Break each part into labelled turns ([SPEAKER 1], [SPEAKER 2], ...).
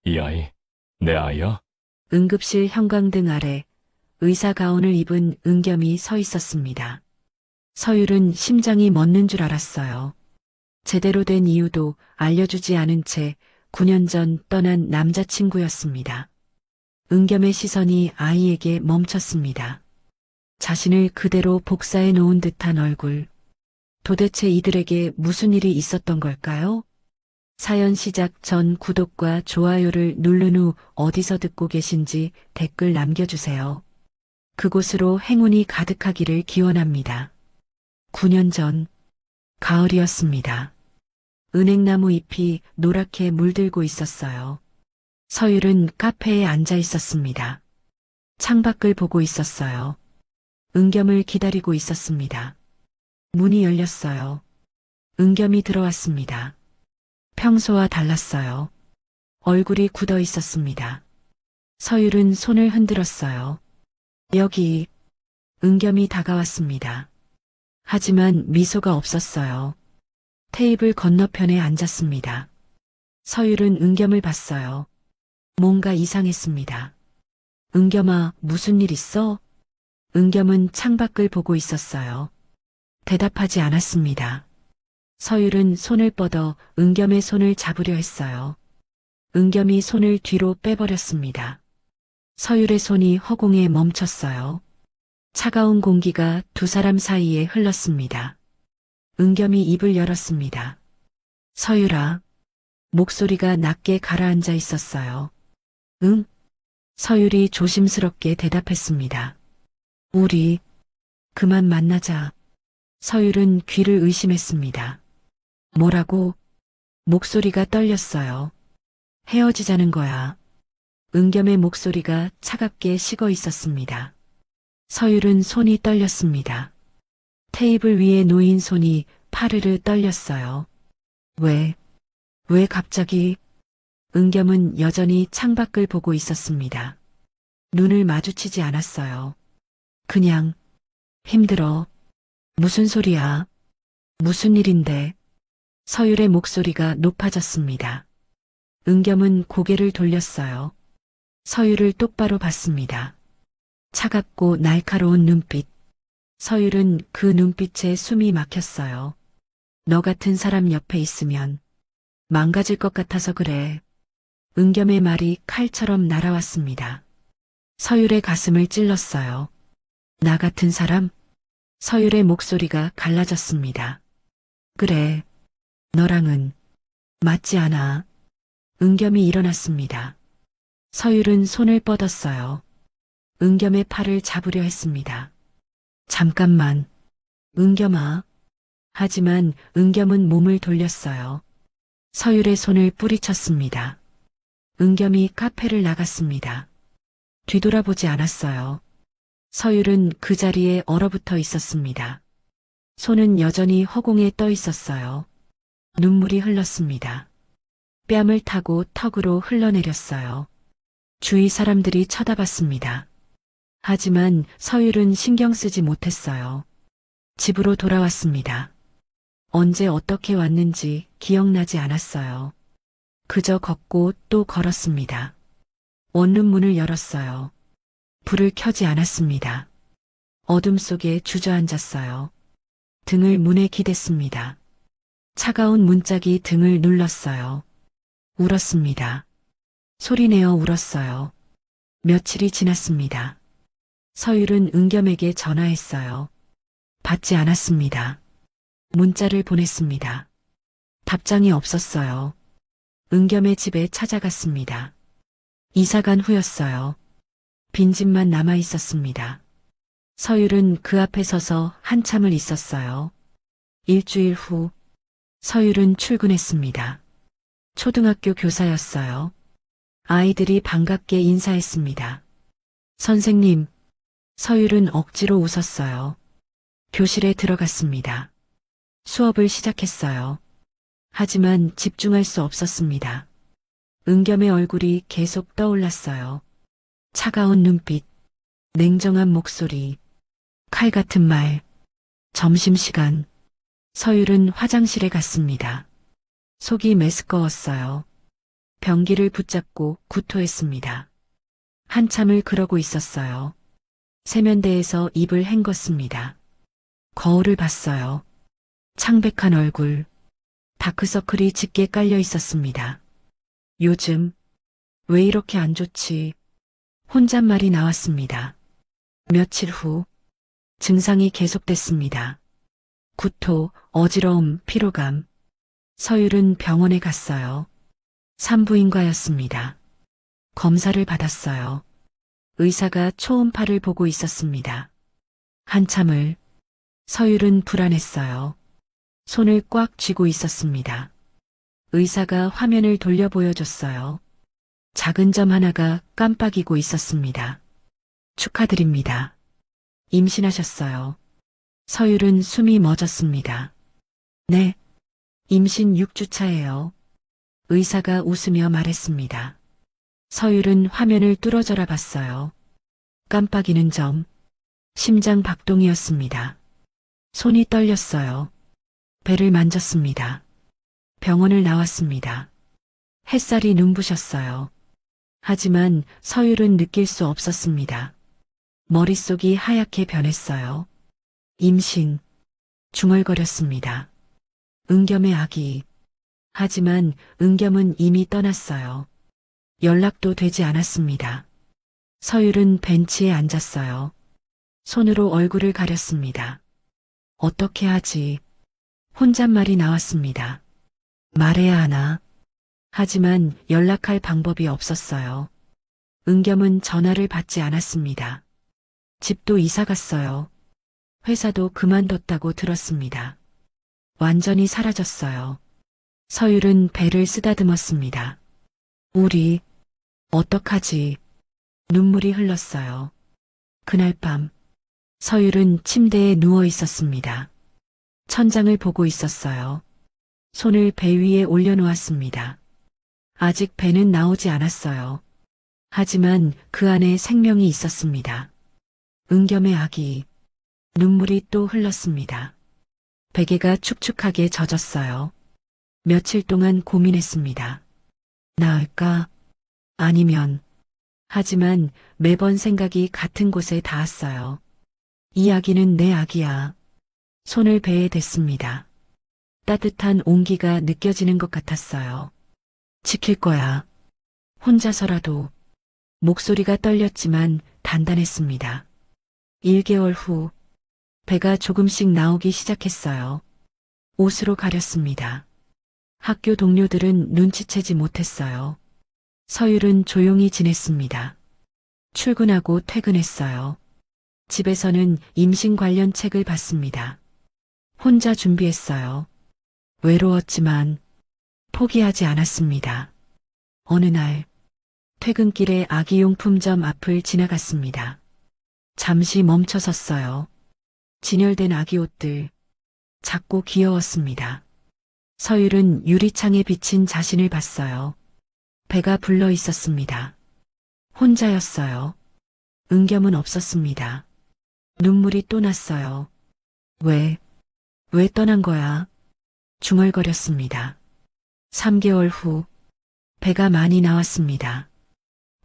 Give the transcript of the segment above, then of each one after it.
[SPEAKER 1] 이 아이, 내 아이야?
[SPEAKER 2] 응급실 형광등 아래 의사 가운을 입은 은겸이 서 있었습니다. 서율은 심장이 멎는 줄 알았어요. 제대로 된 이유도 알려주지 않은 채 9년 전 떠난 남자친구였습니다. 은겸의 시선이 아이에게 멈췄습니다. 자신을 그대로 복사해 놓은 듯한 얼굴. 도대체 이들에게 무슨 일이 있었던 걸까요? 사연 시작 전 구독과 좋아요를 누른 후 어디서 듣고 계신지 댓글 남겨주세요. 그곳으로 행운이 가득하기를 기원합니다. 9년 전, 가을이었습니다. 은행나무 잎이 노랗게 물들고 있었어요. 서율은 카페에 앉아 있었습니다. 창밖을 보고 있었어요. 은겸을 기다리고 있었습니다. 문이 열렸어요. 은겸이 들어왔습니다. 평소와 달랐어요. 얼굴이 굳어 있었습니다. 서율은 손을 흔들었어요. 여기, 은겸이 다가왔습니다. 하지만 미소가 없었어요. 테이블 건너편에 앉았습니다. 서율은 은겸을 봤어요. 뭔가 이상했습니다. 은겸아, 무슨 일 있어? 은겸은 창밖을 보고 있었어요. 대답하지 않았습니다. 서율은 손을 뻗어 은겸의 손을 잡으려 했어요. 은겸이 손을 뒤로 빼버렸습니다. 서율의 손이 허공에 멈췄어요. 차가운 공기가 두 사람 사이에 흘렀습니다. 은겸이 입을 열었습니다. 서율아. 목소리가 낮게 가라앉아 있었어요. 응? 서율이 조심스럽게 대답했습니다. 우리 그만 만나자. 서율은 귀를 의심했습니다. 뭐라고? 목소리가 떨렸어요. 헤어지자는 거야. 은겸의 목소리가 차갑게 식어 있었습니다. 서율은 손이 떨렸습니다. 테이블 위에 놓인 손이 파르르 떨렸어요. 왜 갑자기? 은겸은 여전히 창밖을 보고 있었습니다. 눈을 마주치지 않았어요. 그냥 힘들어. 무슨 소리야? 무슨 일인데? 서율의 목소리가 높아졌습니다. 은겸은 고개를 돌렸어요. 서율을 똑바로 봤습니다. 차갑고 날카로운 눈빛. 서율은 그 눈빛에 숨이 막혔어요. 너 같은 사람 옆에 있으면 망가질 것 같아서 그래. 은겸의 말이 칼처럼 날아왔습니다. 서율의 가슴을 찔렀어요. 나 같은 사람? 서율의 목소리가 갈라졌습니다. 그래, 너랑은 맞지 않아. 은겸이 일어났습니다. 서율은 손을 뻗었어요. 은겸의 팔을 잡으려 했습니다. 잠깐만, 은겸아. 하지만 은겸은 몸을 돌렸어요. 서율의 손을 뿌리쳤습니다. 은겸이 카페를 나갔습니다. 뒤돌아보지 않았어요. 서율은 그 자리에 얼어붙어 있었습니다. 손은 여전히 허공에 떠 있었어요. 눈물이 흘렀습니다. 뺨을 타고 턱으로 흘러내렸어요. 주위 사람들이 쳐다봤습니다. 하지만 서율은 신경 쓰지 못했어요. 집으로 돌아왔습니다. 언제 어떻게 왔는지 기억나지 않았어요. 그저 걷고 또 걸었습니다. 원룸문을 열었어요. 불을 켜지 않았습니다. 어둠 속에 주저앉았어요. 등을 문에 기댔습니다. 차가운 문짝이 등을 눌렀어요. 울었습니다. 소리내어 울었어요. 며칠이 지났습니다. 서율은 은겸에게 전화했어요. 받지 않았습니다. 문자를 보냈습니다. 답장이 없었어요. 은겸의 집에 찾아갔습니다. 이사간 후였어요. 빈집만 남아 있었습니다. 서율은 그 앞에 서서 한참을 있었어요. 일주일 후, 서율은 출근했습니다. 초등학교 교사였어요. 아이들이 반갑게 인사했습니다. 선생님, 서율은 억지로 웃었어요. 교실에 들어갔습니다. 수업을 시작했어요. 하지만 집중할 수 없었습니다. 은겸의 얼굴이 계속 떠올랐어요. 차가운 눈빛, 냉정한 목소리, 칼 같은 말. 점심시간. 서율은 화장실에 갔습니다. 속이 메스꺼웠어요. 변기를 붙잡고 구토했습니다. 한참을 그러고 있었어요. 세면대에서 입을 헹궜습니다. 거울을 봤어요. 창백한 얼굴, 다크서클이 짙게 깔려 있었습니다. 요즘 왜 이렇게 안 좋지? 혼잣말이 나왔습니다. 며칠 후 증상이 계속됐습니다. 구토, 어지러움, 피로감. 서율은 병원에 갔어요. 산부인과였습니다. 검사를 받았어요. 의사가 초음파를 보고 있었습니다. 한참을 서율은 불안했어요. 손을 꽉 쥐고 있었습니다. 의사가 화면을 돌려 보여줬어요. 작은 점 하나가 깜빡이고 있었습니다. 축하드립니다. 임신하셨어요. 서율은 숨이 멎었습니다. 네, 임신 6주차예요. 의사가 웃으며 말했습니다. 서율은 화면을 뚫어져라 봤어요. 깜빡이는 점, 심장 박동이었습니다. 손이 떨렸어요. 배를 만졌습니다. 병원을 나왔습니다. 햇살이 눈부셨어요. 하지만 서율은 느낄 수 없었습니다. 머릿속이 하얗게 변했어요. 임신, 중얼거렸습니다. 은겸의 아기. 하지만 은겸은 이미 떠났어요. 연락도 되지 않았습니다. 서율은 벤치에 앉았어요. 손으로 얼굴을 가렸습니다. 어떻게 하지? 혼잣말이 나왔습니다. 말해야 하나? 하지만 연락할 방법이 없었어요. 은겸은 전화를 받지 않았습니다. 집도 이사 갔어요. 회사도 그만뒀다고 들었습니다. 완전히 사라졌어요. 서율은 배를 쓰다듬었습니다. 우리 어떡하지? 눈물이 흘렀어요. 그날 밤 서율은 침대에 누워 있었습니다. 천장을 보고 있었어요. 손을 배 위에 올려놓았습니다. 아직 배는 나오지 않았어요. 하지만 그 안에 생명이 있었습니다. 은겸의 아기. 눈물이 또 흘렀습니다. 베개가 축축하게 젖었어요. 며칠 동안 고민했습니다. 나을까? 아니면. 하지만 매번 생각이 같은 곳에 닿았어요. 이 아기는 내 아기야. 손을 배에 댔습니다. 따뜻한 온기가 느껴지는 것 같았어요. 지킬 거야. 혼자서라도. 목소리가 떨렸지만 단단했습니다. 1개월 후 배가 조금씩 나오기 시작했어요. 옷으로 가렸습니다. 학교 동료들은 눈치채지 못했어요. 서율은 조용히 지냈습니다. 출근하고 퇴근했어요. 집에서는 임신 관련 책을 봤습니다. 혼자 준비했어요. 외로웠지만 포기하지 않았습니다. 어느 날 퇴근길에 아기용품점 앞을 지나갔습니다. 잠시 멈춰 섰어요. 진열된 아기 옷들, 작고 귀여웠습니다. 서율은 유리창에 비친 자신을 봤어요. 배가 불러 있었습니다. 혼자였어요. 은겸은 없었습니다. 눈물이 또 났어요. 왜 떠난 거야? 중얼거렸습니다. 3개월 후 배가 많이 나왔습니다.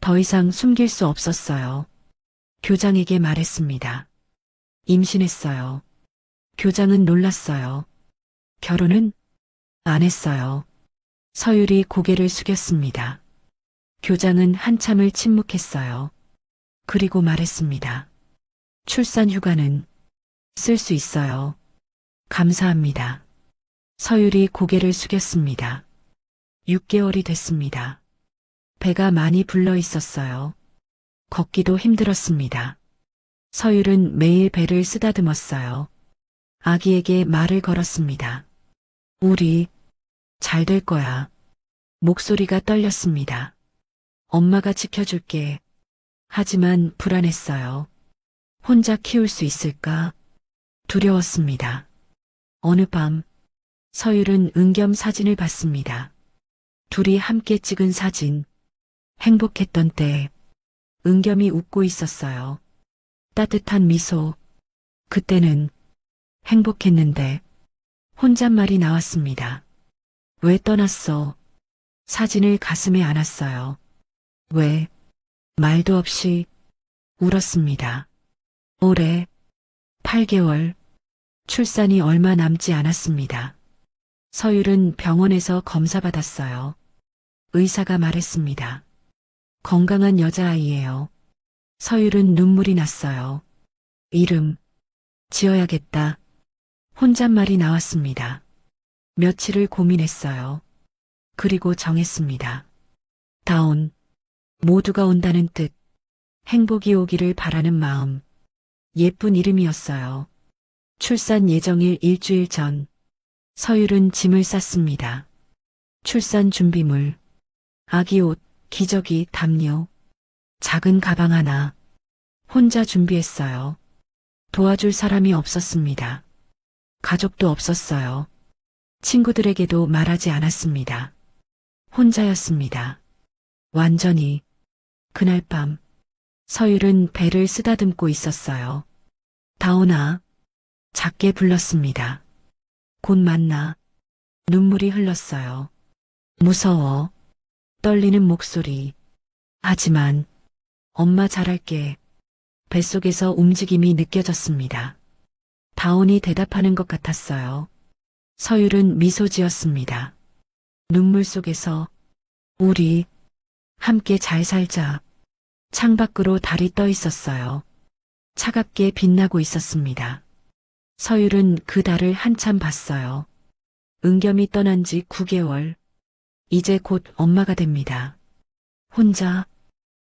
[SPEAKER 2] 더 이상 숨길 수 없었어요. 교장에게 말했습니다. 임신했어요. 교장은 놀랐어요. 결혼은? 안 했어요. 서율이 고개를 숙였습니다. 교장은 한참을 침묵했어요. 그리고 말했습니다. 출산 휴가는 쓸 수 있어요. 감사합니다. 서율이 고개를 숙였습니다. 6개월이 됐습니다. 배가 많이 불러 있었어요. 걷기도 힘들었습니다. 서율은 매일 배를 쓰다듬었어요. 아기에게 말을 걸었습니다. 우리 잘 될 거야. 목소리가 떨렸습니다. 엄마가 지켜줄게. 하지만 불안했어요. 혼자 키울 수 있을까? 두려웠습니다. 어느 밤 서율은 은겸 사진을 봤습니다. 둘이 함께 찍은 사진. 행복했던 때 은겸이 웃고 있었어요. 따뜻한 미소. 그때는 행복했는데 혼잣말이 나왔습니다. 왜 떠났어? 사진을 가슴에 안았어요. 왜? 말도 없이 울었습니다. 올해 8개월, 출산이 얼마 남지 않았습니다. 서율은 병원에서 검사받았어요. 의사가 말했습니다. 건강한 여자아이예요. 서율은 눈물이 났어요. 이름 지어야겠다. 혼잣말이 나왔습니다. 며칠을 고민했어요. 그리고 정했습니다. 다온. 모두가 온다는 뜻. 행복이 오기를 바라는 마음. 예쁜 이름이었어요. 출산 예정일 일주일 전. 서율은 짐을 쌌습니다. 출산 준비물. 아기 옷, 기저귀, 담요. 작은 가방 하나. 혼자 준비했어요. 도와줄 사람이 없었습니다. 가족도 없었어요. 친구들에게도 말하지 않았습니다. 혼자였습니다. 완전히. 그날 밤 서율은 배를 쓰다듬고 있었어요. 다온아. 작게 불렀습니다. 곧 만나. 눈물이 흘렀어요. 무서워. 떨리는 목소리. 하지만 엄마 잘할게. 뱃속에서 움직임이 느껴졌습니다. 다온이 대답하는 것 같았어요. 서율은 미소 지었습니다. 눈물 속에서 우리 함께 잘 살자. 창밖으로 달이 떠 있었어요. 차갑게 빛나고 있었습니다. 서율은 그 달을 한참 봤어요. 은겸이 떠난 지 9개월. 이제 곧 엄마가 됩니다. 혼자.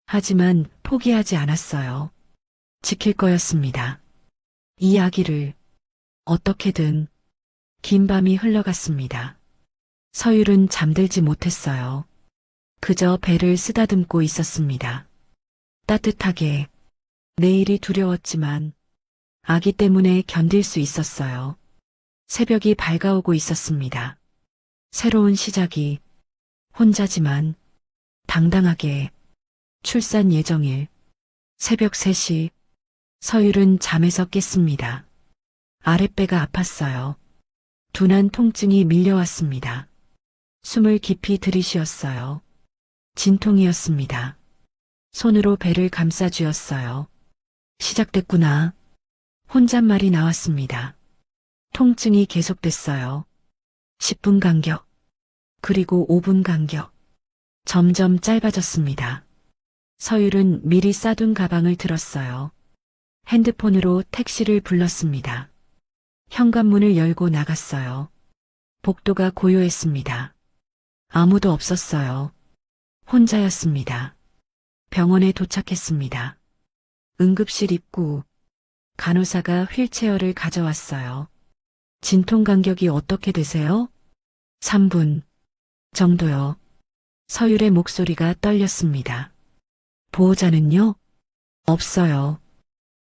[SPEAKER 2] 하지만 포기하지 않았어요. 지킬 거였습니다. 이 아기를 어떻게든. 긴 밤이 흘러갔습니다. 서율은 잠들지 못했어요. 그저 배를 쓰다듬고 있었습니다. 따뜻하게. 내일이 두려웠지만 아기 때문에 견딜 수 있었어요. 새벽이 밝아오고 있었습니다. 새로운 시작이. 혼자지만 당당하게. 출산 예정일. 새벽 3시. 서율은 잠에서 깼습니다. 아랫배가 아팠어요. 둔한 통증이 밀려왔습니다. 숨을 깊이 들이쉬었어요. 진통이었습니다. 손으로 배를 감싸쥐었어요. 시작됐구나. 혼잣말이 나왔습니다. 통증이 계속됐어요. 10분 간격. 그리고 5분 간격. 점점 짧아졌습니다. 서율은 미리 싸둔 가방을 들었어요. 핸드폰으로 택시를 불렀습니다. 현관문을 열고 나갔어요. 복도가 고요했습니다. 아무도 없었어요. 혼자였습니다. 병원에 도착했습니다. 응급실 입구. 간호사가 휠체어를 가져왔어요. 진통 간격이 어떻게 되세요? 3분 정도요. 서율의 목소리가 떨렸습니다. 보호자는요? 없어요.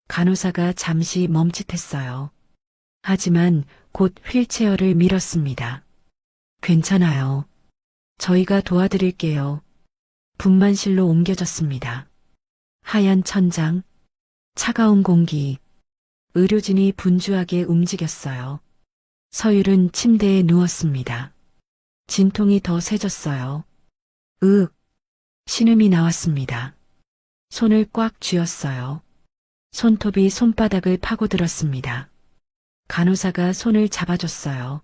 [SPEAKER 2] 간호사가 잠시 멈칫했어요. 하지만 곧 휠체어를 밀었습니다. 괜찮아요. 저희가 도와드릴게요. 분만실로 옮겨졌습니다. 하얀 천장, 차가운 공기, 의료진이 분주하게 움직였어요. 서율은 침대에 누웠습니다. 진통이 더 세졌어요. 신음이 나왔습니다. 손을 꽉 쥐었어요. 손톱이 손바닥을 파고들었습니다. 간호사가 손을 잡아줬어요.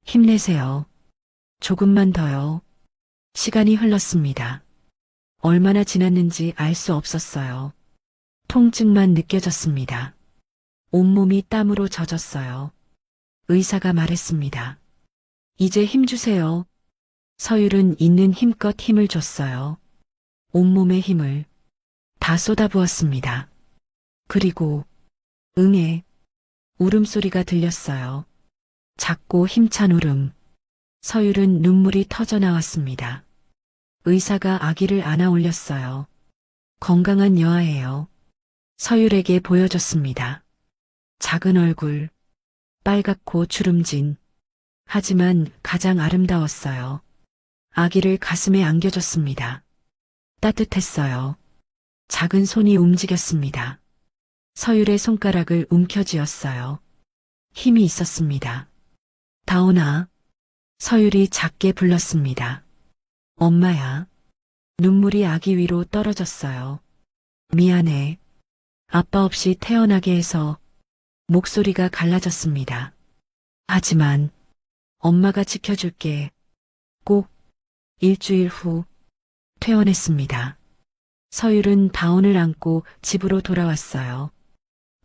[SPEAKER 2] 힘내세요. 조금만 더요. 시간이 흘렀습니다. 얼마나 지났는지 알 수 없었어요. 통증만 느껴졌습니다. 온몸이 땀으로 젖었어요. 의사가 말했습니다. 이제 힘주세요. 서율은 있는 힘껏 힘을 줬어요. 온몸의 힘을 다 쏟아부었습니다. 그리고 응애 울음소리가 들렸어요. 작고 힘찬 울음. 서율은 눈물이 터져 나왔습니다. 의사가 아기를 안아 올렸어요. 건강한 여아예요. 서율에게 보여줬습니다. 작은 얼굴, 빨갛고 주름진. 하지만 가장 아름다웠어요. 아기를 가슴에 안겨줬습니다. 따뜻했어요. 작은 손이 움직였습니다. 서율의 손가락을 움켜쥐었어요. 힘이 있었습니다. 다온아. 서율이 작게 불렀습니다. 엄마야. 눈물이 아기 위로 떨어졌어요. 미안해. 아빠 없이 태어나게 해서 목소리가 갈라졌습니다. 하지만 엄마가 지켜줄게. 꼭 일주일 후 퇴원했습니다. 서율은 다운을 안고 집으로 돌아왔어요.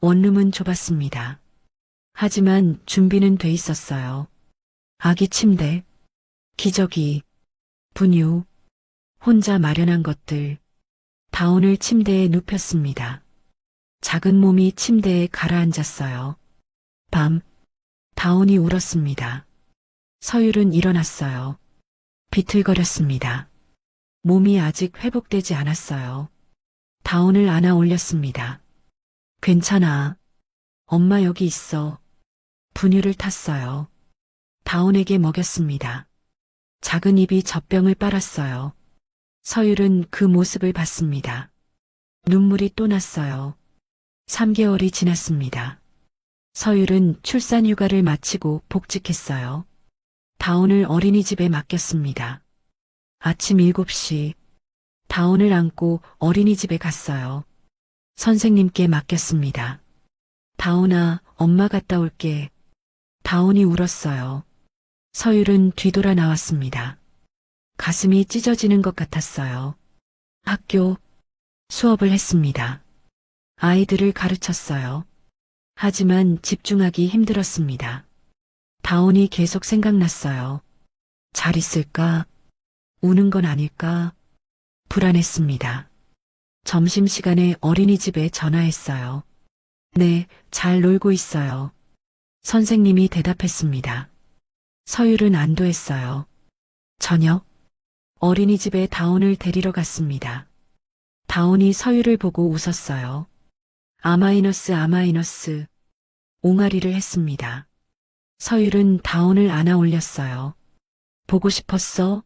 [SPEAKER 2] 원룸은 좁았습니다. 하지만 준비는 돼 있었어요. 아기 침대, 기저귀, 분유, 혼자 마련한 것들. 다운을 침대에 눕혔습니다. 작은 몸이 침대에 가라앉았어요. 밤, 다운이 울었습니다. 서율은 일어났어요. 비틀거렸습니다. 몸이 아직 회복되지 않았어요. 다운을 안아 올렸습니다. 괜찮아. 엄마 여기 있어. 분유를 탔어요. 다운에게 먹였습니다. 작은 입이 젖병을 빨았어요. 서율은 그 모습을 봤습니다. 눈물이 또 났어요. 3개월이 지났습니다. 서율은 출산 휴가를 마치고 복직했어요. 다운을 어린이집에 맡겼습니다. 아침 7시 다운을 안고 어린이집에 갔어요. 선생님께 맡겼습니다. 다운아, 엄마 갔다 올게. 다운이 울었어요. 서율은 뒤돌아 나왔습니다. 가슴이 찢어지는 것 같았어요. 학교, 수업을 했습니다. 아이들을 가르쳤어요. 하지만 집중하기 힘들었습니다. 다운이 계속 생각났어요. 잘 있을까? 우는 건 아닐까? 불안했습니다. 점심시간에 어린이집에 전화했어요. 네, 잘 놀고 있어요. 선생님이 대답했습니다. 서율은 안도했어요. 저녁, 어린이집에 다운을 데리러 갔습니다. 다운이 서율을 보고 웃었어요. 아마이너스, 옹알이를 했습니다. 서율은 다운을 안아 올렸어요. 보고 싶었어?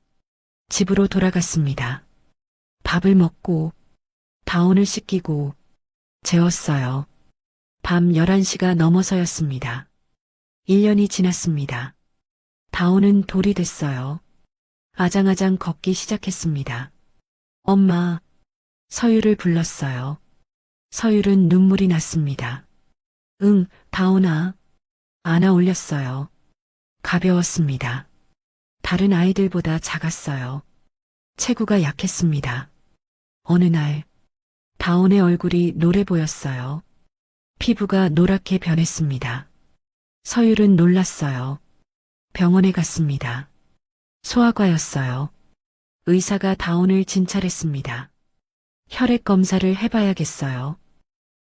[SPEAKER 2] 집으로 돌아갔습니다. 밥을 먹고, 다운을 씻기고, 재웠어요. 밤 11시가 넘어서였습니다. 1년이 지났습니다. 다운은 돌이 됐어요. 아장아장 걷기 시작했습니다. 엄마, 서율을 불렀어요. 서율은 눈물이 났습니다. 응, 다운아. 안아 올렸어요. 가벼웠습니다. 다른 아이들보다 작았어요. 체구가 약했습니다. 어느 날, 다운의 얼굴이 노래 보였어요. 피부가 노랗게 변했습니다. 서율은 놀랐어요. 병원에 갔습니다. 소아과였어요. 의사가 다운을 진찰했습니다. 혈액 검사를 해봐야겠어요.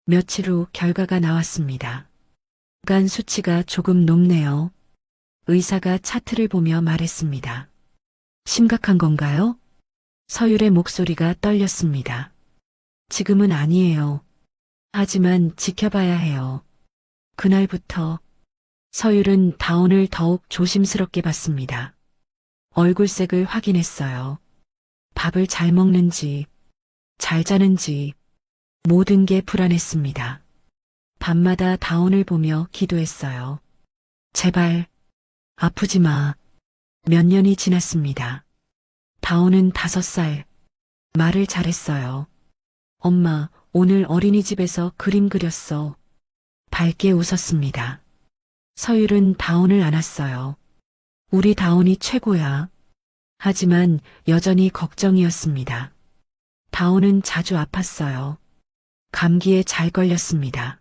[SPEAKER 2] 며칠 후 결과가 나왔습니다. 간 수치가 조금 높네요. 의사가 차트를 보며 말했습니다. 심각한 건가요? 서율의 목소리가 떨렸습니다. 지금은 아니에요. 하지만 지켜봐야 해요. 그날부터 서율은 다운을 더욱 조심스럽게 봤습니다. 얼굴색을 확인했어요. 밥을 잘 먹는지, 잘 자는지, 모든 게 불안했습니다. 밤마다 다운을 보며 기도했어요. 제발, 아프지 마. 몇 년이 지났습니다. 다운은 5살. 말을 잘했어요. 엄마, 오늘 어린이집에서 그림 그렸어. 밝게 웃었습니다. 서율은 다운을 안았어요. 우리 다운이 최고야. 하지만 여전히 걱정이었습니다. 다운은 자주 아팠어요. 감기에 잘 걸렸습니다.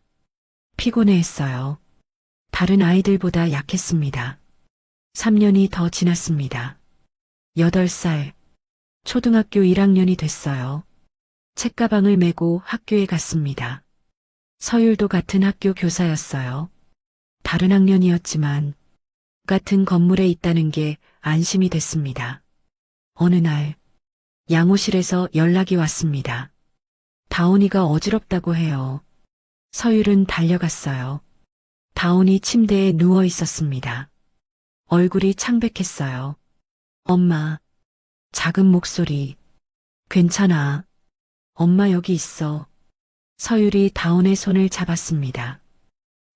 [SPEAKER 2] 피곤해했어요. 다른 아이들보다 약했습니다. 3년이 더 지났습니다. 8살, 초등학교 1학년이 됐어요. 책가방을 메고 학교에 갔습니다. 서율도 같은 학교 교사였어요. 다른 학년이었지만 같은 건물에 있다는 게 안심이 됐습니다. 어느 날 양호실에서 연락이 왔습니다. 다운이가 어지럽다고 해요. 서율은 달려갔어요. 다운이 침대에 누워 있었습니다. 얼굴이 창백했어요. 엄마, 작은 목소리. 괜찮아. 엄마 여기 있어. 서율이 다운의 손을 잡았습니다.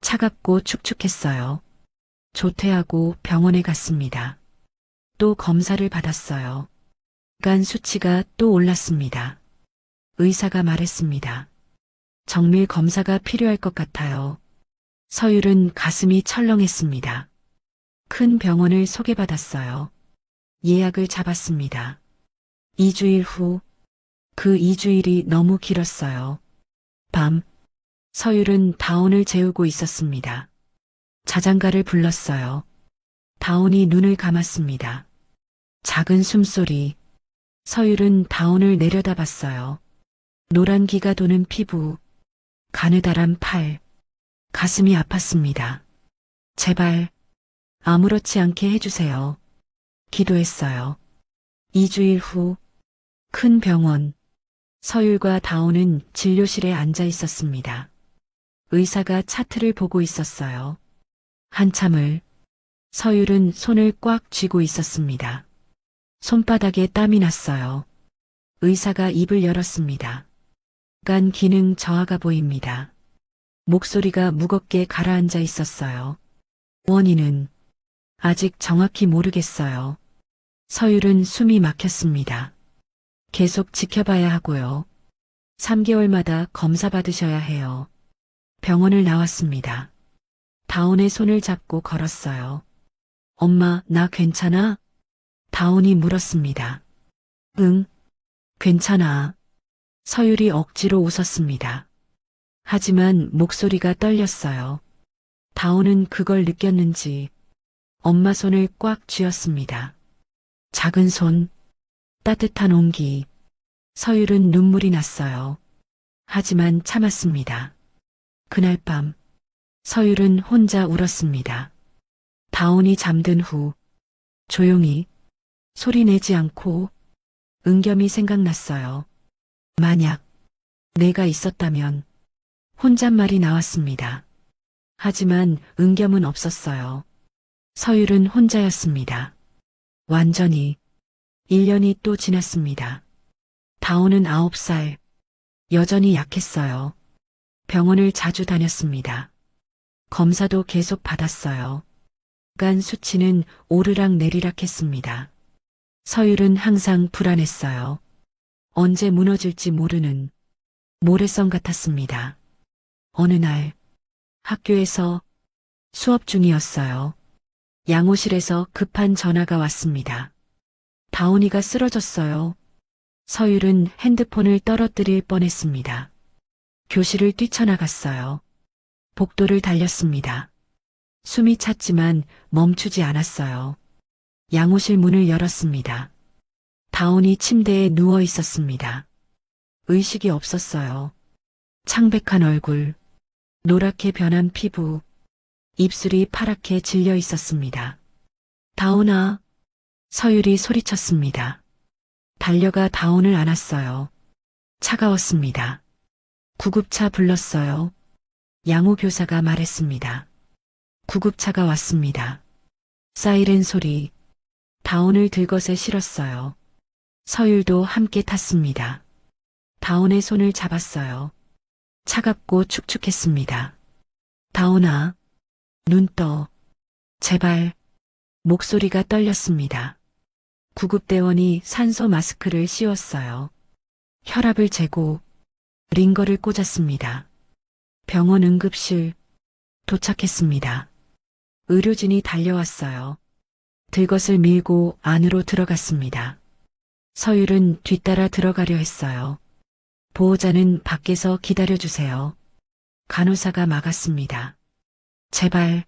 [SPEAKER 2] 차갑고 축축했어요. 조퇴하고 병원에 갔습니다. 또 검사를 받았어요. 간 수치가 또 올랐습니다. 의사가 말했습니다. 정밀 검사가 필요할 것 같아요. 서율은 가슴이 철렁했습니다. 큰 병원을 소개받았어요. 예약을 잡았습니다. 2주일 후, 그 2주일이 너무 길었어요. 밤, 서율은 다온을 재우고 있었습니다. 자장가를 불렀어요. 다온이 눈을 감았습니다. 작은 숨소리. 서율은 다온을 내려다봤어요. 노란 기가 도는 피부, 가느다란 팔, 가슴이 아팠습니다. 제발 아무렇지 않게 해주세요. 기도했어요. 2주일 후, 큰 병원, 서율과 다온은 진료실에 앉아 있었습니다. 의사가 차트를 보고 있었어요. 한참을 서율은 손을 꽉 쥐고 있었습니다. 손바닥에 땀이 났어요. 의사가 입을 열었습니다. 간 기능 저하가 보입니다. 목소리가 무겁게 가라앉아 있었어요. 원인은 아직 정확히 모르겠어요. 서율은 숨이 막혔습니다. 계속 지켜봐야 하고요. 3개월마다 검사 받으셔야 해요. 병원을 나왔습니다. 다온의 손을 잡고 걸었어요. 엄마, 나 괜찮아? 다온이 물었습니다. 응, 괜찮아. 서율이 억지로 웃었습니다. 하지만 목소리가 떨렸어요. 다온은 그걸 느꼈는지 엄마 손을 꽉 쥐었습니다. 작은 손, 따뜻한 온기. 서율은 눈물이 났어요. 하지만 참았습니다. 그날 밤, 서율은 혼자 울었습니다. 다온이 잠든 후, 조용히, 소리 내지 않고, 은겸이 생각났어요. 만약, 내가 있었다면, 혼잣말이 나왔습니다. 하지만 은겸은 없었어요. 서율은 혼자였습니다. 완전히. 1년이 또 지났습니다. 다온은 9살. 여전히 약했어요. 병원을 자주 다녔습니다. 검사도 계속 받았어요. 간 수치는 오르락 내리락 했습니다. 서율은 항상 불안했어요. 언제 무너질지 모르는 모래성 같았습니다. 어느 날 학교에서 수업 중이었어요. 양호실에서 급한 전화가 왔습니다. 다온이가 쓰러졌어요. 서율은 핸드폰을 떨어뜨릴 뻔했습니다. 교실을 뛰쳐나갔어요. 복도를 달렸습니다. 숨이 찼지만 멈추지 않았어요. 양호실 문을 열었습니다. 다온이 침대에 누워 있었습니다. 의식이 없었어요. 창백한 얼굴, 노랗게 변한 피부, 입술이 파랗게 질려 있었습니다. 다온아, 서율이 소리쳤습니다. 달려가 다온을 안았어요. 차가웠습니다. 구급차 불렀어요. 양호 교사가 말했습니다. 구급차가 왔습니다. 사이렌 소리, 다온을 들것에 실었어요. 서율도 함께 탔습니다. 다온의 손을 잡았어요. 차갑고 축축했습니다. 다온아, 눈 떠. 제발. 목소리가 떨렸습니다. 구급대원이 산소 마스크를 씌웠어요. 혈압을 재고 링거를 꽂았습니다. 병원 응급실 도착했습니다. 의료진이 달려왔어요. 들것을 밀고 안으로 들어갔습니다. 서율은 뒤따라 들어가려 했어요. 보호자는 밖에서 기다려주세요. 간호사가 막았습니다. 제발,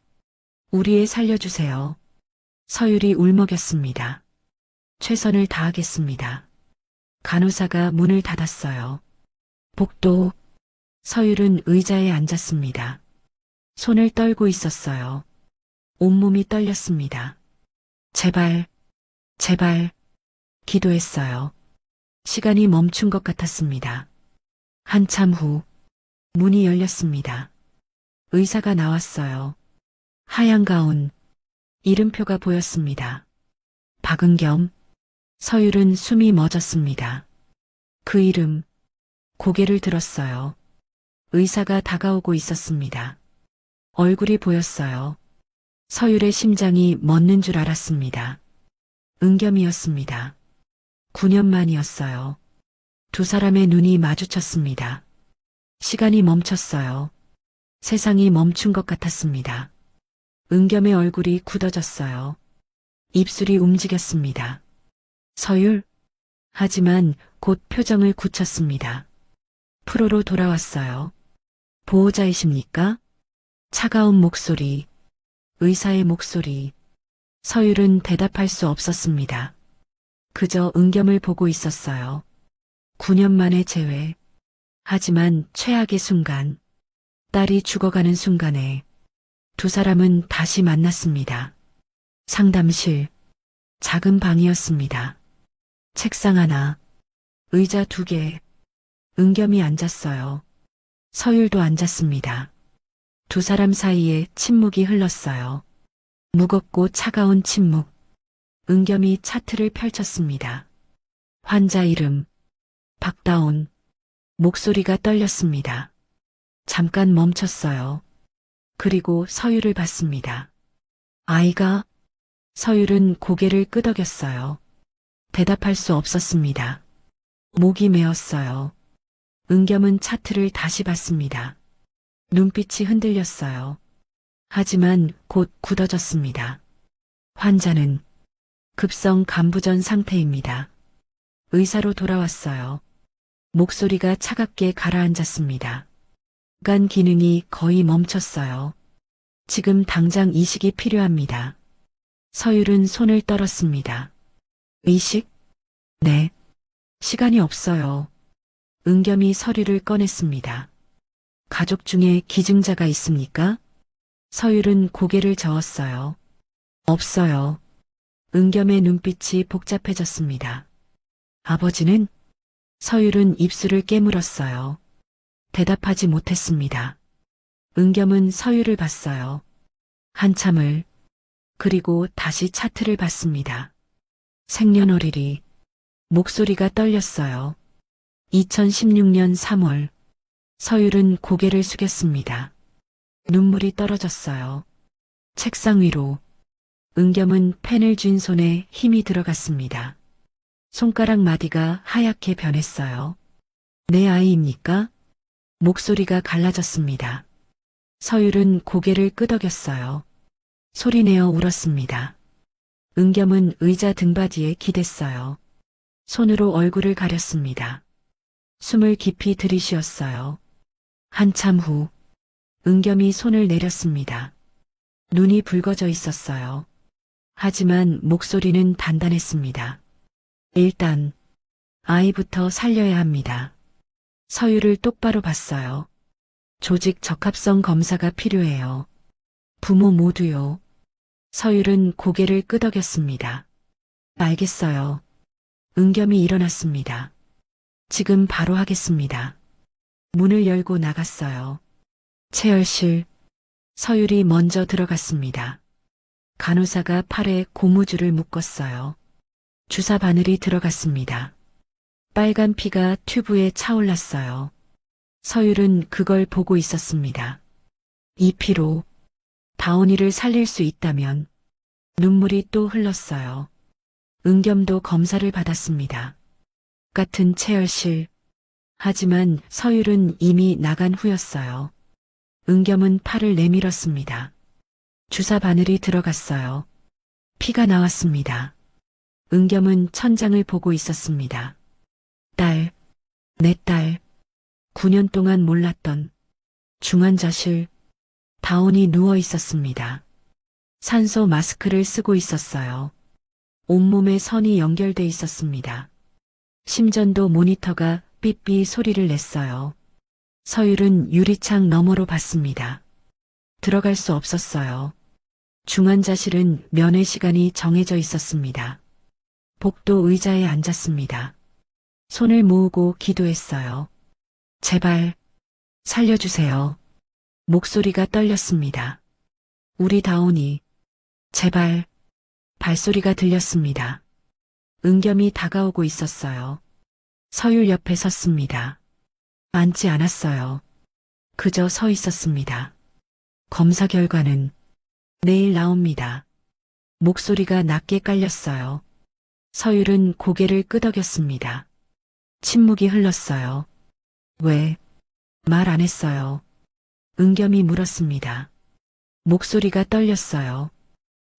[SPEAKER 2] 우리 애 살려주세요. 서율이 울먹였습니다. 최선을 다하겠습니다. 간호사가 문을 닫았어요. 복도, 서율은 의자에 앉았습니다. 손을 떨고 있었어요. 온몸이 떨렸습니다. 제발, 제발, 기도했어요. 시간이 멈춘 것 같았습니다. 한참 후, 문이 열렸습니다. 의사가 나왔어요. 하얀 가운, 이름표가 보였습니다. 박은겸, 서율은 숨이 멎었습니다. 그 이름, 고개를 들었어요. 의사가 다가오고 있었습니다. 얼굴이 보였어요. 서율의 심장이 멎는 줄 알았습니다. 은겸이었습니다. 9년 만이었어요. 두 사람의 눈이 마주쳤습니다. 시간이 멈췄어요. 세상이 멈춘 것 같았습니다. 은겸의 얼굴이 굳어졌어요. 입술이 움직였습니다. 서율? 하지만 곧 표정을 굳혔습니다. 프로로 돌아왔어요. 보호자이십니까? 차가운 목소리, 의사의 목소리. 서율은 대답할 수 없었습니다. 그저 은겸을 보고 있었어요. 9년 만에 재회. 하지만 최악의 순간, 딸이 죽어가는 순간에 두 사람은 다시 만났습니다. 상담실, 작은 방이었습니다. 책상 하나, 의자 2개, 은겸이 앉았어요. 서율도 앉았습니다. 두 사람 사이에 침묵이 흘렀어요. 무겁고 차가운 침묵. 은겸이 차트를 펼쳤습니다. 환자 이름, 박다온. 목소리가 떨렸습니다. 잠깐 멈췄어요. 그리고 서율을 봤습니다. 아이가? 서율은 고개를 끄덕였어요. 대답할 수 없었습니다. 목이 메었어요. 은겸은 차트를 다시 봤습니다. 눈빛이 흔들렸어요. 하지만 곧 굳어졌습니다. 환자는 급성 간부전 상태입니다. 의사로 돌아왔어요. 목소리가 차갑게 가라앉았습니다. 간 기능이 거의 멈췄어요. 지금 당장 이식이 필요합니다. 서율은 손을 떨었습니다. 이식? 네. 시간이 없어요. 은겸이 서류를 꺼냈습니다. 가족 중에 기증자가 있습니까? 서율은 고개를 저었어요. 없어요. 은겸의 눈빛이 복잡해졌습니다. 아버지는? 서율은 입술을 깨물었어요. 대답하지 못했습니다. 은겸은 서율을 봤어요. 한참을, 그리고 다시 차트를 봤습니다. 생년월일이, 목소리가 떨렸어요. 2016년 3월, 서율은 고개를 숙였습니다. 눈물이 떨어졌어요. 책상 위로, 은겸은 펜을 쥔 손에 힘이 들어갔습니다. 손가락 마디가 하얗게 변했어요. 내 아이입니까? 목소리가 갈라졌습니다. 서율은 고개를 끄덕였어요. 소리내어 울었습니다. 은겸은 의자 등받이에 기댔어요. 손으로 얼굴을 가렸습니다. 숨을 깊이 들이쉬었어요. 한참 후, 은겸이 손을 내렸습니다. 눈이 붉어져 있었어요. 하지만 목소리는 단단했습니다. 일단, 아이부터 살려야 합니다. 서율을 똑바로 봤어요. 조직 적합성 검사가 필요해요. 부모 모두요. 서율은 고개를 끄덕였습니다. 알겠어요. 은겸이 일어났습니다. 지금 바로 하겠습니다. 문을 열고 나갔어요. 체열실, 서율이 먼저 들어갔습니다. 간호사가 팔에 고무줄을 묶었어요. 주사 바늘이 들어갔습니다. 빨간 피가 튜브에 차올랐어요. 서율은 그걸 보고 있었습니다. 이 피로 다온이를 살릴 수 있다면 눈물이 또 흘렀어요. 은겸도 검사를 받았습니다. 같은 체열실. 하지만 서율은 이미 나간 후였어요. 은겸은 팔을 내밀었습니다. 주사 바늘이 들어갔어요. 피가 나왔습니다. 은겸은 천장을 보고 있었습니다. 딸, 내 딸, 9년 동안 몰랐던 중환자실, 다온이 누워 있었습니다. 산소 마스크를 쓰고 있었어요. 온몸에 선이 연결돼 있었습니다. 심전도 모니터가 삐삐 소리를 냈어요. 서율은 유리창 너머로 봤습니다. 들어갈 수 없었어요. 중환자실은 면회 시간이 정해져 있었습니다. 복도 의자에 앉았습니다. 손을 모으고 기도했어요. 제발, 살려주세요. 목소리가 떨렸습니다. 우리 다온이, 제발, 발소리가 들렸습니다. 은겸이 다가오고 있었어요. 서율 옆에 섰습니다. 앉지 않았어요. 그저 서 있었습니다. 검사 결과는 내일 나옵니다. 목소리가 낮게 깔렸어요. 서율은 고개를 끄덕였습니다. 침묵이 흘렀어요. 왜 말 안 했어요? 은겸이 물었습니다. 목소리가 떨렸어요.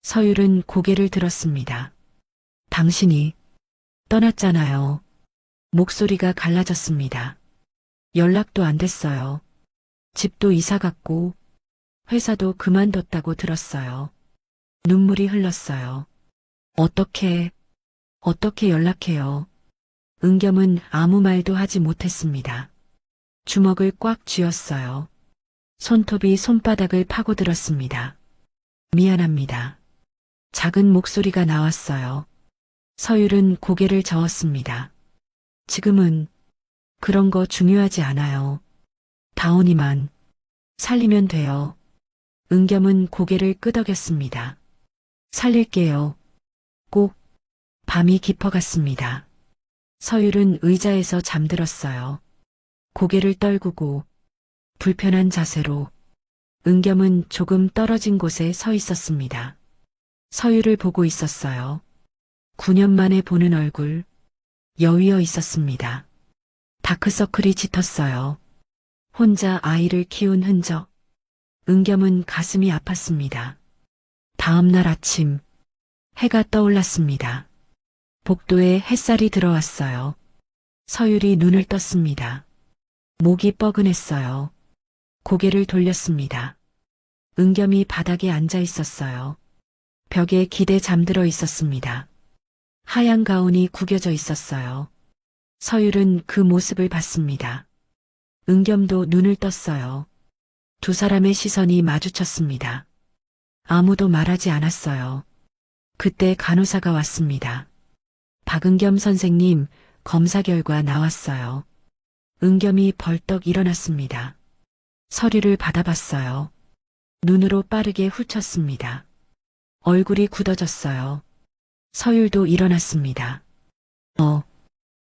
[SPEAKER 2] 서율은 고개를 들었습니다. 당신이 떠났잖아요. 목소리가 갈라졌습니다. 연락도 안 됐어요. 집도 이사 갔고 회사도 그만뒀다고 들었어요. 눈물이 흘렀어요. 어떻게 연락해요? 은겸은 아무 말도 하지 못했습니다. 주먹을 꽉 쥐었어요. 손톱이 손바닥을 파고들었습니다. 미안합니다. 작은 목소리가 나왔어요. 서율은 고개를 저었습니다. 지금은 그런 거 중요하지 않아요. 다온이만 살리면 돼요. 은겸은 고개를 끄덕였습니다. 살릴게요. 꼭. 밤이 깊어갔습니다. 서율은 의자에서 잠들었어요. 고개를 떨구고 불편한 자세로 은겸은 조금 떨어진 곳에 서 있었습니다. 서율을 보고 있었어요. 9년 만에 보는 얼굴, 여위어 있었습니다. 다크서클이 짙었어요. 혼자 아이를 키운 흔적. 은겸은 가슴이 아팠습니다. 다음 날 아침, 해가 떠올랐습니다. 복도에 햇살이 들어왔어요. 서율이 눈을 떴습니다. 목이 뻐근했어요. 고개를 돌렸습니다. 은겸이 바닥에 앉아 있었어요. 벽에 기대 잠들어 있었습니다. 하얀 가운이 구겨져 있었어요. 서율은 그 모습을 봤습니다. 은겸도 눈을 떴어요. 두 사람의 시선이 마주쳤습니다. 아무도 말하지 않았어요. 그때 간호사가 왔습니다. 박은겸 선생님, 검사 결과 나왔어요. 은겸이 벌떡 일어났습니다. 서류를 받아봤어요. 눈으로 빠르게 훑었습니다. 얼굴이 굳어졌어요. 서율도 일어났습니다.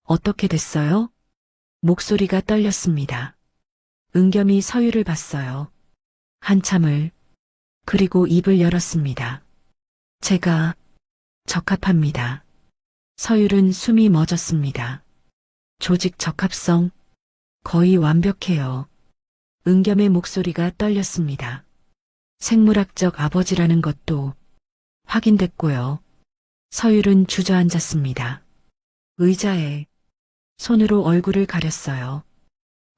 [SPEAKER 2] 어떻게 됐어요? 목소리가 떨렸습니다. 은겸이 서율을 봤어요. 한참을, 그리고 입을 열었습니다. 제가 적합합니다. 서율은 숨이 멎었습니다. 조직 적합성, 거의 완벽해요. 은겸의 목소리가 떨렸습니다. 생물학적 아버지라는 것도 확인됐고요. 서율은 주저앉았습니다. 의자에 손으로 얼굴을 가렸어요.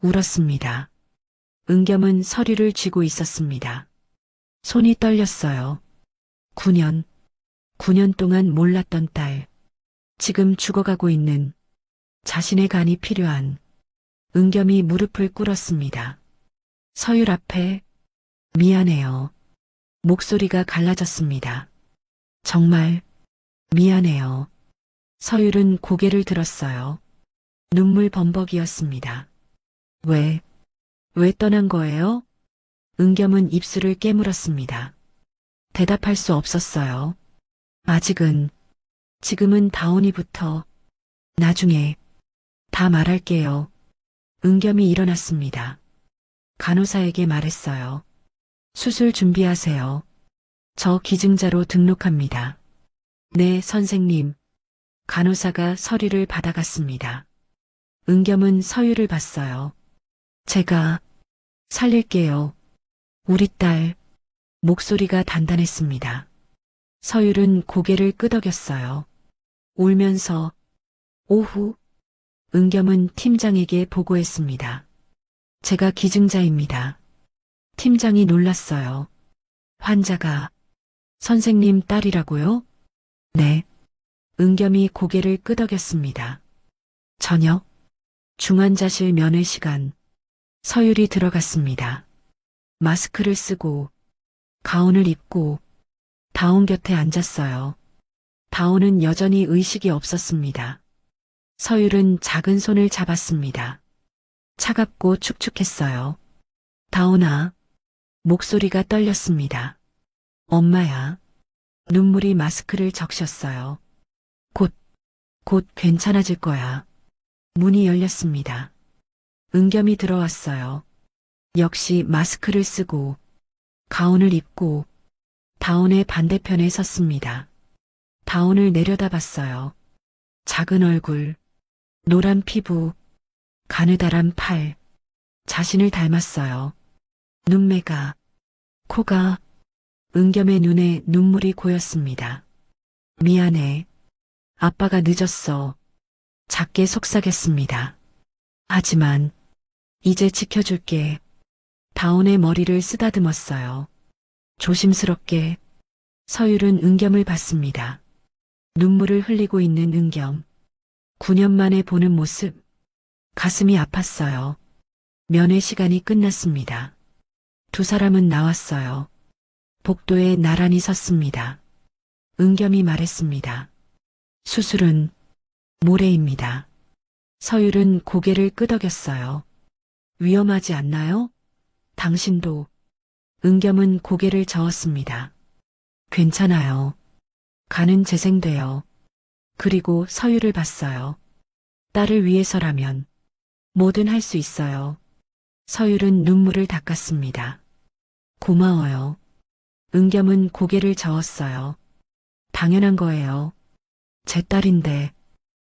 [SPEAKER 2] 울었습니다. 은겸은 서류를 쥐고 있었습니다. 손이 떨렸어요. 9년 동안 몰랐던 딸. 지금 죽어가고 있는 자신의 간이 필요한. 은겸이 무릎을 꿇었습니다. 서율 앞에 미안해요. 목소리가 갈라졌습니다. 정말 미안해요. 서율은 고개를 들었어요. 눈물 범벅이었습니다. 왜 떠난 거예요? 은겸은 입술을 깨물었습니다. 대답할 수 없었어요. 지금은 다온이부터, 나중에 다 말할게요. 은겸이 일어났습니다. 간호사에게 말했어요. 수술 준비하세요. 저 기증자로 등록합니다. 네, 선생님. 간호사가 서류를 받아갔습니다. 은겸은 서유를 봤어요. 제가 살릴게요. 우리 딸. 목소리가 단단했습니다. 서율은 고개를 끄덕였어요. 울면서 오후 은겸은 팀장에게 보고했습니다. 제가 기증자입니다. 팀장이 놀랐어요. 환자가 선생님 딸이라고요? 네. 은겸이 고개를 끄덕였습니다. 저녁 중환자실 면회 시간. 서율이 들어갔습니다. 마스크를 쓰고 가운을 입고 다온 곁에 앉았어요. 다온은 여전히 의식이 없었습니다. 서율은 작은 손을 잡았습니다. 차갑고 축축했어요. 다온아. 목소리가 떨렸습니다. 엄마야. 눈물이 마스크를 적셨어요. 곧 괜찮아질 거야. 문이 열렸습니다. 은겸이 들어왔어요. 역시 마스크를 쓰고 가운을 입고 다온의 반대편에 섰습니다. 다온을 내려다봤어요. 작은 얼굴, 노란 피부, 가느다란 팔, 자신을 닮았어요. 눈매가, 코가, 은겸의 눈에 눈물이 고였습니다. 미안해. 아빠가 늦었어. 작게 속삭였습니다. 하지만 이제 지켜줄게. 다온의 머리를 쓰다듬었어요. 조심스럽게 서율은 은겸을 봤습니다. 눈물을 흘리고 있는 은겸. 9년 만에 보는 모습. 가슴이 아팠어요. 면회 시간이 끝났습니다. 두 사람은 나왔어요. 복도에 나란히 섰습니다. 은겸이 말했습니다. 수술은 모레입니다. 서율은 고개를 끄덕였어요. 위험하지 않나요? 당신도. 은겸은 고개를 저었습니다. 괜찮아요. 간은 재생돼요. 그리고 서율을 봤어요. 딸을 위해서라면 뭐든 할 수 있어요. 서율은 눈물을 닦았습니다. 고마워요. 은겸은 고개를 저었어요. 당연한 거예요. 제 딸인데.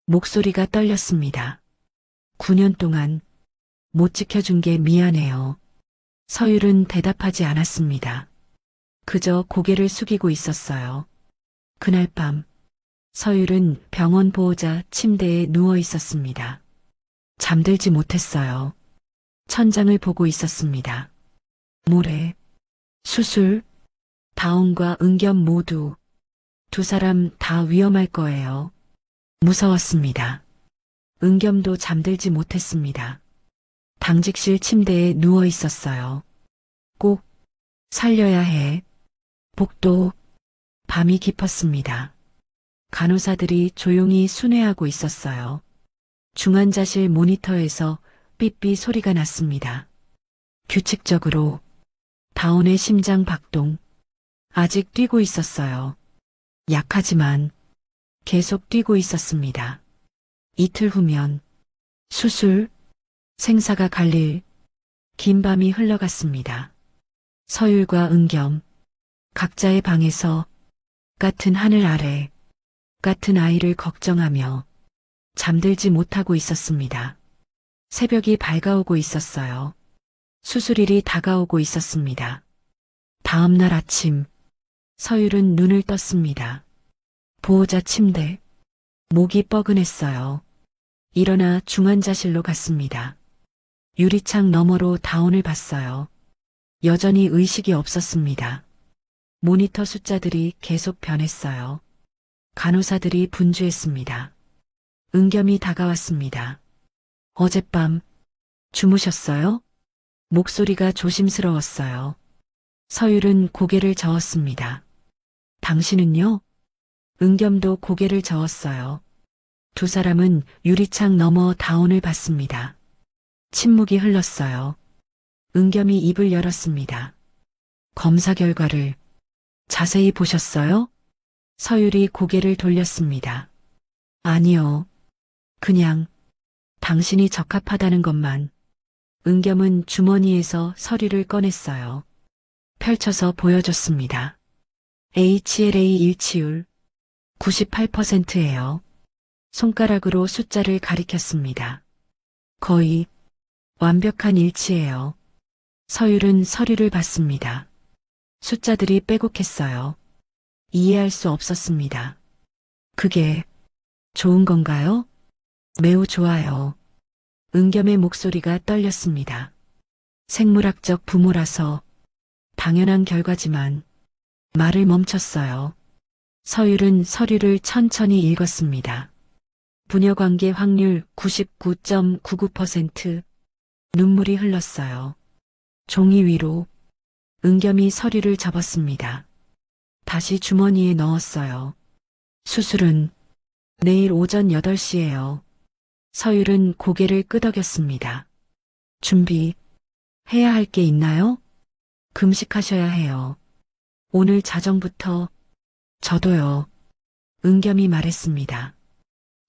[SPEAKER 2] 목소리가 떨렸습니다. 9년 동안 못 지켜준 게 미안해요. 서율은 대답하지 않았습니다. 그저 고개를 숙이고 있었어요. 그날 밤 서율은 병원 보호자 침대에 누워 있었습니다. 잠들지 못했어요. 천장을 보고 있었습니다. 모레 수술, 다온과 은겸 모두 두 사람 다 위험할 거예요. 무서웠습니다. 은겸도 잠들지 못했습니다. 당직실 침대에 누워 있었어요. 꼭 살려야 해. 복도, 밤이 깊었습니다. 간호사들이 조용히 순회하고 있었어요. 중환자실 모니터에서 삐삐 소리가 났습니다. 규칙적으로 다온의 심장 박동. 아직 뛰고 있었어요. 약하지만 계속 뛰고 있었습니다. 이틀 후면 수술, 생사가 갈릴 긴 밤이 흘러갔습니다. 서율과 은겸, 각자의 방에서 같은 하늘 아래 같은 아이를 걱정하며 잠들지 못하고 있었습니다. 새벽이 밝아오고 있었어요. 수술일이 다가오고 있었습니다. 다음 날 아침, 서율은 눈을 떴습니다. 보호자 침대, 목이 뻐근했어요. 일어나 중환자실로 갔습니다. 유리창 너머로 다온을 봤어요. 여전히 의식이 없었습니다. 모니터 숫자들이 계속 변했어요. 간호사들이 분주했습니다. 은겸이 다가왔습니다. 어젯밤 주무셨어요? 목소리가 조심스러웠어요. 서율은 고개를 저었습니다. 당신은요? 은겸도 고개를 저었어요. 두 사람은 유리창 너머 다온을 봤습니다. 침묵이 흘렀어요. 은겸이 입을 열었습니다. 검사 결과를 자세히 보셨어요? 서율이 고개를 돌렸습니다. 아니요. 그냥 당신이 적합하다는 것만. 은겸은 주머니에서 서류를 꺼냈어요. 펼쳐서 보여줬습니다. HLA 일치율 98%예요. 손가락으로 숫자를 가리켰습니다. 거의 완벽한 일치예요. 서율은 서류를 봤습니다. 숫자들이 빼곡했어요. 이해할 수 없었습니다. 그게 좋은 건가요? 매우 좋아요. 은겸의 목소리가 떨렸습니다. 생물학적 부모라서 당연한 결과지만 말을 멈췄어요. 서율은 서류를 천천히 읽었습니다. 부녀관계 확률 99.99%. 눈물이 흘렀어요. 종이 위로 은겸이 서류를 접었습니다. 다시 주머니에 넣었어요. 수술은 내일 오전 8시예요. 서율은 고개를 끄덕였습니다. 준비 해야 할 게 있나요? 금식하셔야 해요. 오늘 자정부터 저도요. 은겸이 말했습니다.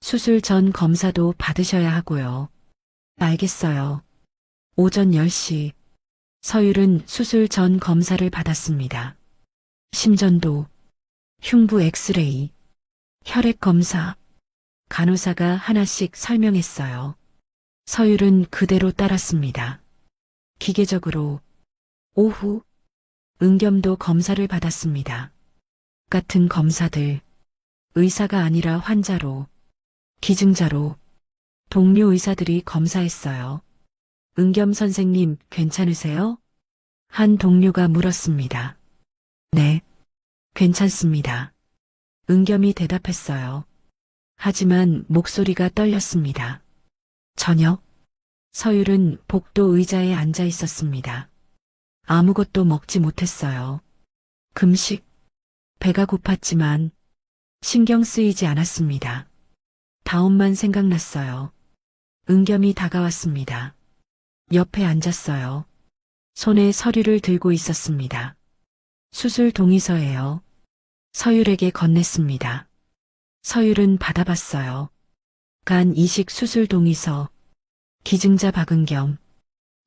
[SPEAKER 2] 수술 전 검사도 받으셔야 하고요. 알겠어요. 오전 10시 서율은 수술 전 검사를 받았습니다. 심전도, 흉부 엑스레이, 혈액 검사, 간호사가 하나씩 설명했어요. 서율은 그대로 따랐습니다. 기계적으로 오후 은겸도 검사를 받았습니다. 같은 검사들, 의사가 아니라 환자로, 기증자로 동료 의사들이 검사했어요. 은겸 선생님 괜찮으세요? 한 동료가 물었습니다. 네, 괜찮습니다. 은겸이 대답했어요. 하지만 목소리가 떨렸습니다. 저녁, 서율은 복도 의자에 앉아 있었습니다. 아무것도 먹지 못했어요. 금식, 배가 고팠지만 신경 쓰이지 않았습니다. 다음만 생각났어요. 은겸이 다가왔습니다. 옆에 앉았어요. 손에 서류를 들고 있었습니다. 수술 동의서예요. 서율에게 건넸습니다. 서율은 받아봤어요. 간 이식 수술 동의서, 기증자 박은겸,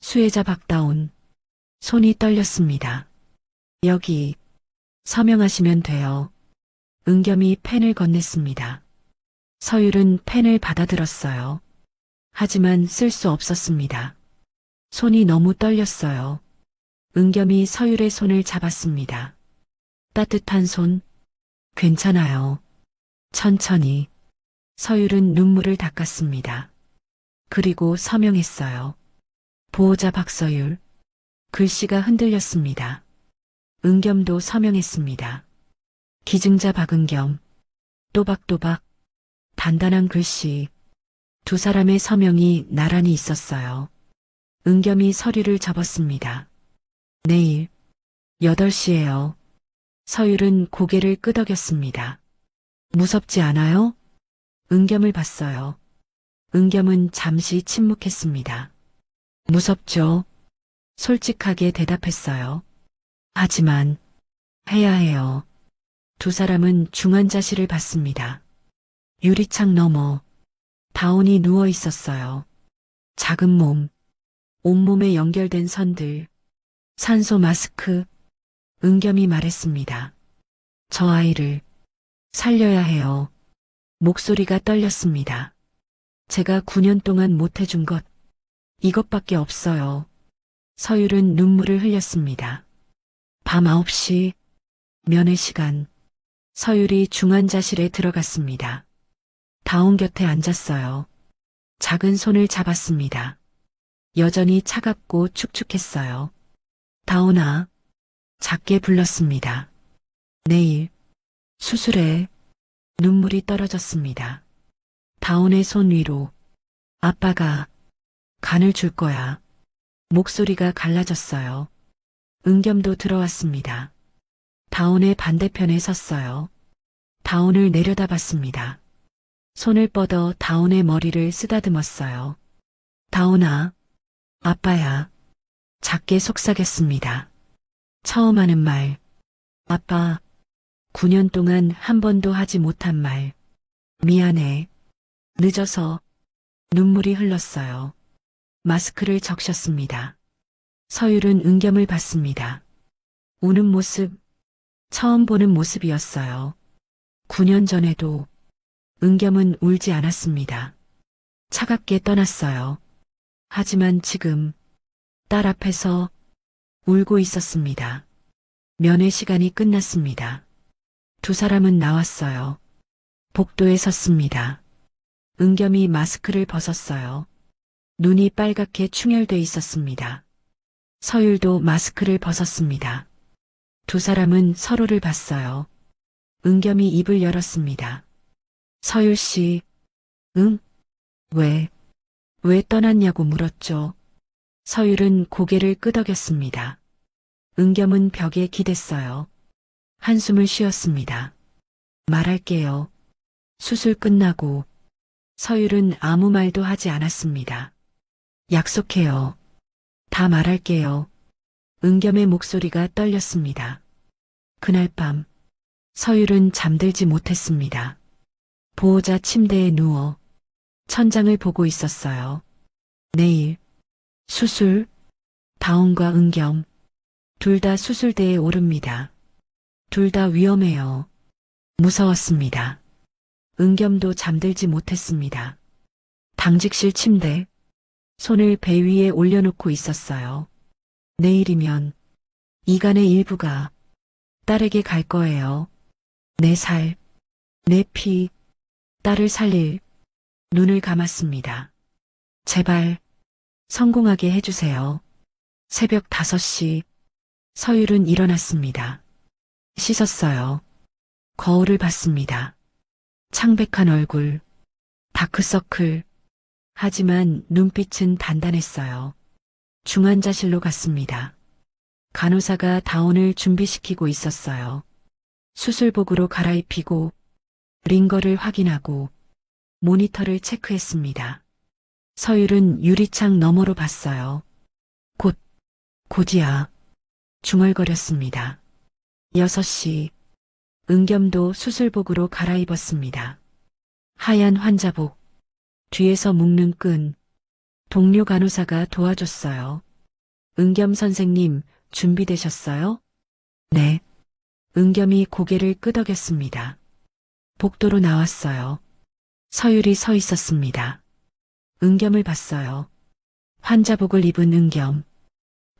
[SPEAKER 2] 수혜자 박다운. 손이 떨렸습니다. 여기 서명하시면 돼요. 은겸이 펜을 건넸습니다. 서율은 펜을 받아들었어요. 하지만 쓸 수 없었습니다. 손이 너무 떨렸어요. 은겸이 서율의 손을 잡았습니다. 따뜻한 손, 괜찮아요. 천천히. 서율은 눈물을 닦았습니다. 그리고 서명했어요. 보호자 박서율. 글씨가 흔들렸습니다. 은겸도 서명했습니다. 기증자 박은겸. 또박또박. 단단한 글씨. 두 사람의 서명이 나란히 있었어요. 은겸이 서류를 접었습니다. 내일 8시예요. 서율은 고개를 끄덕였습니다. 무섭지 않아요? 은겸을 봤어요. 은겸은 잠시 침묵했습니다. 무섭죠? 솔직하게 대답했어요. 하지만 해야 해요. 두 사람은 중환자실을 봤습니다. 유리창 너머 다운이 누워 있었어요. 작은 몸, 온몸에 연결된 선들, 산소 마스크. 은겸이 말했습니다. 저 아이를 살려야 해요. 목소리가 떨렸습니다. 제가 9년 동안 못해준 것, 이것밖에 없어요. 서율은 눈물을 흘렸습니다. 밤 9시, 면회 시간. 서율이 중환자실에 들어갔습니다. 다운 곁에 앉았어요. 작은 손을 잡았습니다. 여전히 차갑고 축축했어요. 다운아, 작게 불렀습니다. 내일 수술해. 눈물이 떨어졌습니다. 다운의 손 위로. 아빠가 간을 줄 거야. 목소리가 갈라졌어요. 은겸도 들어왔습니다. 다운의 반대편에 섰어요. 다운을 내려다봤습니다. 손을 뻗어 다운의 머리를 쓰다듬었어요. 다운아, 아빠야. 작게 속삭였습니다. 처음 하는 말. 아빠, 9년 동안 한 번도 하지 못한 말. 미안해. 늦어서. 눈물이 흘렀어요. 마스크를 적셨습니다. 서율은 은겸을 봤습니다. 우는 모습, 처음 보는 모습이었어요. 9년 전에도 은겸은 울지 않았습니다. 차갑게 떠났어요. 하지만 지금 딸 앞에서 울고 있었습니다. 면회 시간이 끝났습니다. 두 사람은 나왔어요. 복도에 섰습니다. 은겸이 마스크를 벗었어요. 눈이 빨갛게 충혈돼 있었습니다. 서율도 마스크를 벗었습니다. 두 사람은 서로를 봤어요. 은겸이 입을 열었습니다. 서율 씨, 응? 왜 떠났냐고 물었죠. 서율은 고개를 끄덕였습니다. 은겸은 벽에 기댔어요. 한숨을 쉬었습니다. 말할게요. 수술 끝나고. 서율은 아무 말도 하지 않았습니다. 약속해요. 다 말할게요. 은겸의 목소리가 떨렸습니다. 그날 밤 서율은 잠들지 못했습니다. 보호자 침대에 누워 천장을 보고 있었어요. 내일 수술. 다운과 은겸 둘 다 수술대에 오릅니다. 둘 다 위험해요. 무서웠습니다. 은겸도 잠들지 못했습니다. 당직실 침대, 손을 배 위에 올려놓고 있었어요. 내일이면 이간의 일부가 딸에게 갈 거예요. 내 살, 내 피, 딸을 살릴 눈을 감았습니다. 제발 성공하게 해주세요. 새벽 5시 서율은 일어났습니다. 씻었어요. 거울을 봤습니다. 창백한 얼굴, 다크서클, 하지만 눈빛은 단단했어요. 중환자실로 갔습니다. 간호사가 다운을 준비시키고 있었어요. 수술복으로 갈아입히고 링거를 확인하고 모니터를 체크했습니다. 서율은 유리창 너머로 봤어요. 곧이야. 중얼거렸습니다. 6시 은겸도 수술복으로 갈아입었습니다. 하얀 환자복, 뒤에서 묶는 끈, 동료 간호사가 도와줬어요. 은겸 선생님, 준비되셨어요? 네. 은겸이 고개를 끄덕였습니다. 복도로 나왔어요. 서율이 서 있었습니다. 은겸을 봤어요. 환자복을 입은 은겸.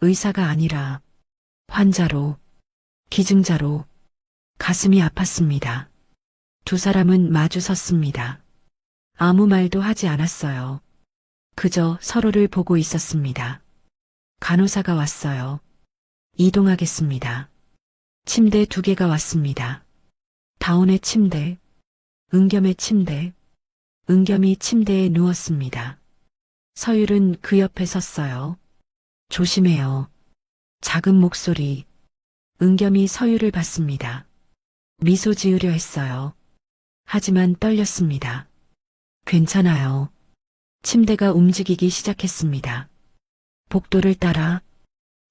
[SPEAKER 2] 의사가 아니라 환자로, 기증자로 가슴이 아팠습니다. 두 사람은 마주 섰습니다. 아무 말도 하지 않았어요. 그저 서로를 보고 있었습니다. 간호사가 왔어요. 이동하겠습니다. 침대 2개가 왔습니다. 다운의 침대, 은겸의 침대, 은겸이 침대에 누웠습니다. 서율은 그 옆에 섰어요. 조심해요. 작은 목소리. 은겸이 서율을 봤습니다. 미소 지으려 했어요. 하지만 떨렸습니다. 괜찮아요. 침대가 움직이기 시작했습니다. 복도를 따라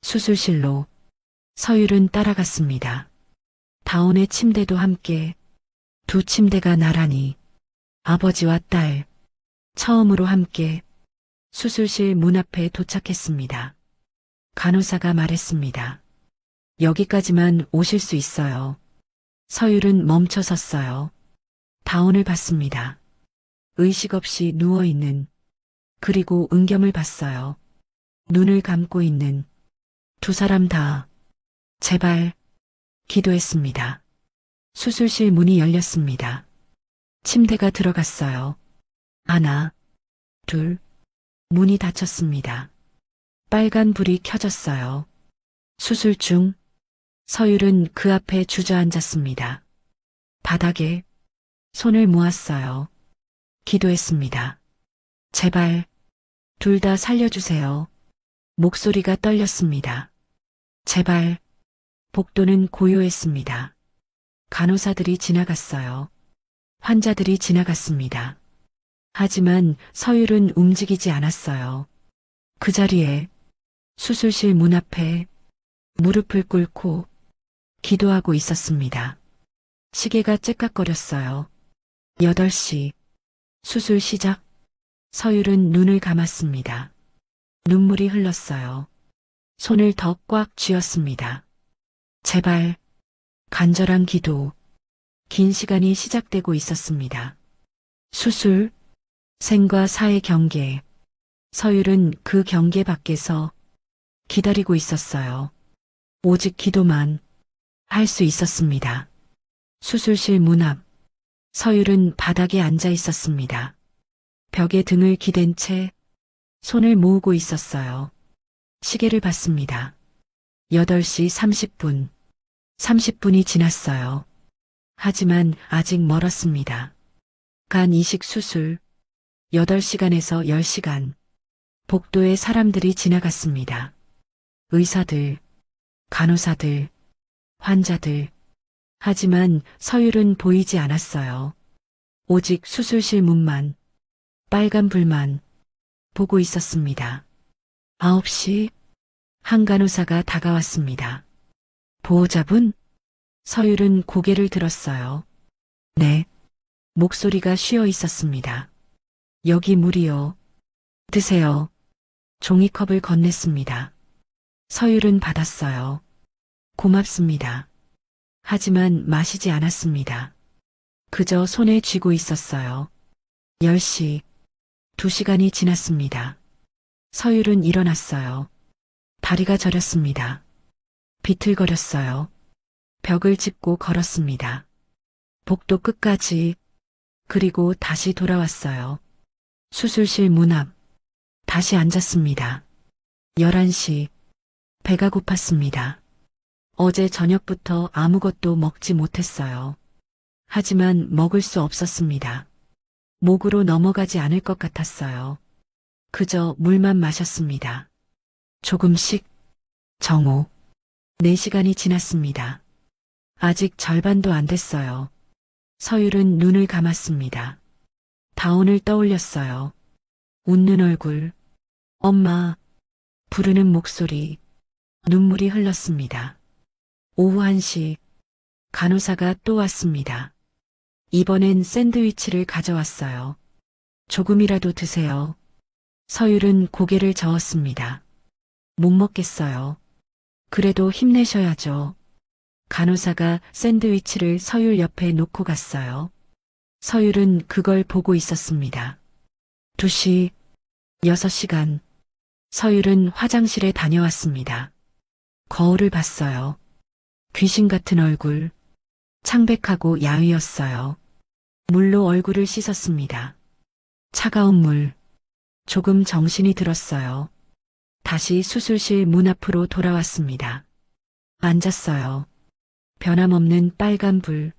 [SPEAKER 2] 수술실로 서율은 따라갔습니다. 다운의 침대도 함께, 두 침대가 나란히 아버지와 딸 처음으로 함께 수술실 문 앞에 도착했습니다. 간호사가 말했습니다. 여기까지만 오실 수 있어요. 서율은 멈춰 섰어요. 다운을 봤습니다. 의식 없이 누워있는, 그리고 은겸을 봤어요. 눈을 감고 있는 두 사람 다 제발 기도했습니다. 수술실 문이 열렸습니다. 침대가 들어갔어요. 하나, 둘, 문이 닫혔습니다. 빨간 불이 켜졌어요. 수술 중 서율은 그 앞에 주저앉았습니다. 바닥에 손을 모았어요. 기도했습니다. 제발 둘 다 살려주세요. 목소리가 떨렸습니다. 제발. 복도는 고요했습니다. 간호사들이 지나갔어요. 환자들이 지나갔습니다. 하지만 서율은 움직이지 않았어요. 그 자리에 수술실 문 앞에 무릎을 꿇고 기도하고 있었습니다. 시계가 째깍거렸어요. 8시. 수술 시작. 서율은 눈을 감았습니다. 눈물이 흘렀어요. 손을 더 꽉 쥐었습니다. 제발. 간절한 기도. 긴 시간이 시작되고 있었습니다. 수술, 생과 사의 경계. 서율은 그 경계 밖에서 기다리고 있었어요. 오직 기도만 할 수 있었습니다. 수술실 문 앞. 서율은 바닥에 앉아 있었습니다. 벽에 등을 기댄 채 손을 모으고 있었어요. 시계를 봤습니다. 8시 30분. 30분이 지났어요. 하지만 아직 멀었습니다. 간 이식 수술. 8시간에서 10시간. 복도에 사람들이 지나갔습니다. 의사들, 간호사들, 환자들. 하지만 서율은 보이지 않았어요. 오직 수술실 문만, 빨간 불만 보고 있었습니다. 9시. 한 간호사가 다가왔습니다. 보호자분? 서율은 고개를 들었어요. 네. 목소리가 쉬어 있었습니다. 여기 물이요. 드세요. 종이컵을 건넸습니다. 서율은 받았어요. 고맙습니다. 하지만 마시지 않았습니다. 그저 손에 쥐고 있었어요. 10시, 2시간이 지났습니다. 서율은 일어났어요. 다리가 저렸습니다. 비틀거렸어요. 벽을 짚고 걸었습니다. 복도 끝까지, 그리고 다시 돌아왔어요. 수술실 문 앞, 다시 앉았습니다. 11시, 배가 고팠습니다. 어제 저녁부터 아무것도 먹지 못했어요. 하지만 먹을 수 없었습니다. 목으로 넘어가지 않을 것 같았어요. 그저 물만 마셨습니다. 조금씩, 정오. 4시간이 지났습니다. 아직 절반도 안 됐어요. 서율은 눈을 감았습니다. 다온을 떠올렸어요. 웃는 얼굴, 엄마, 부르는 목소리, 눈물이 흘렀습니다. 오후 1시, 간호사가 또 왔습니다. 이번엔 샌드위치를 가져왔어요. 조금이라도 드세요. 서율은 고개를 저었습니다. 못 먹겠어요. 그래도 힘내셔야죠. 간호사가 샌드위치를 서율 옆에 놓고 갔어요. 서율은 그걸 보고 있었습니다. 2시, 6시간. 서율은 화장실에 다녀왔습니다. 거울을 봤어요. 귀신 같은 얼굴. 창백하고 야위었어요. 물로 얼굴을 씻었습니다. 차가운 물. 조금 정신이 들었어요. 다시 수술실 문 앞으로 돌아왔습니다. 앉았어요. 변함없는 빨간 불.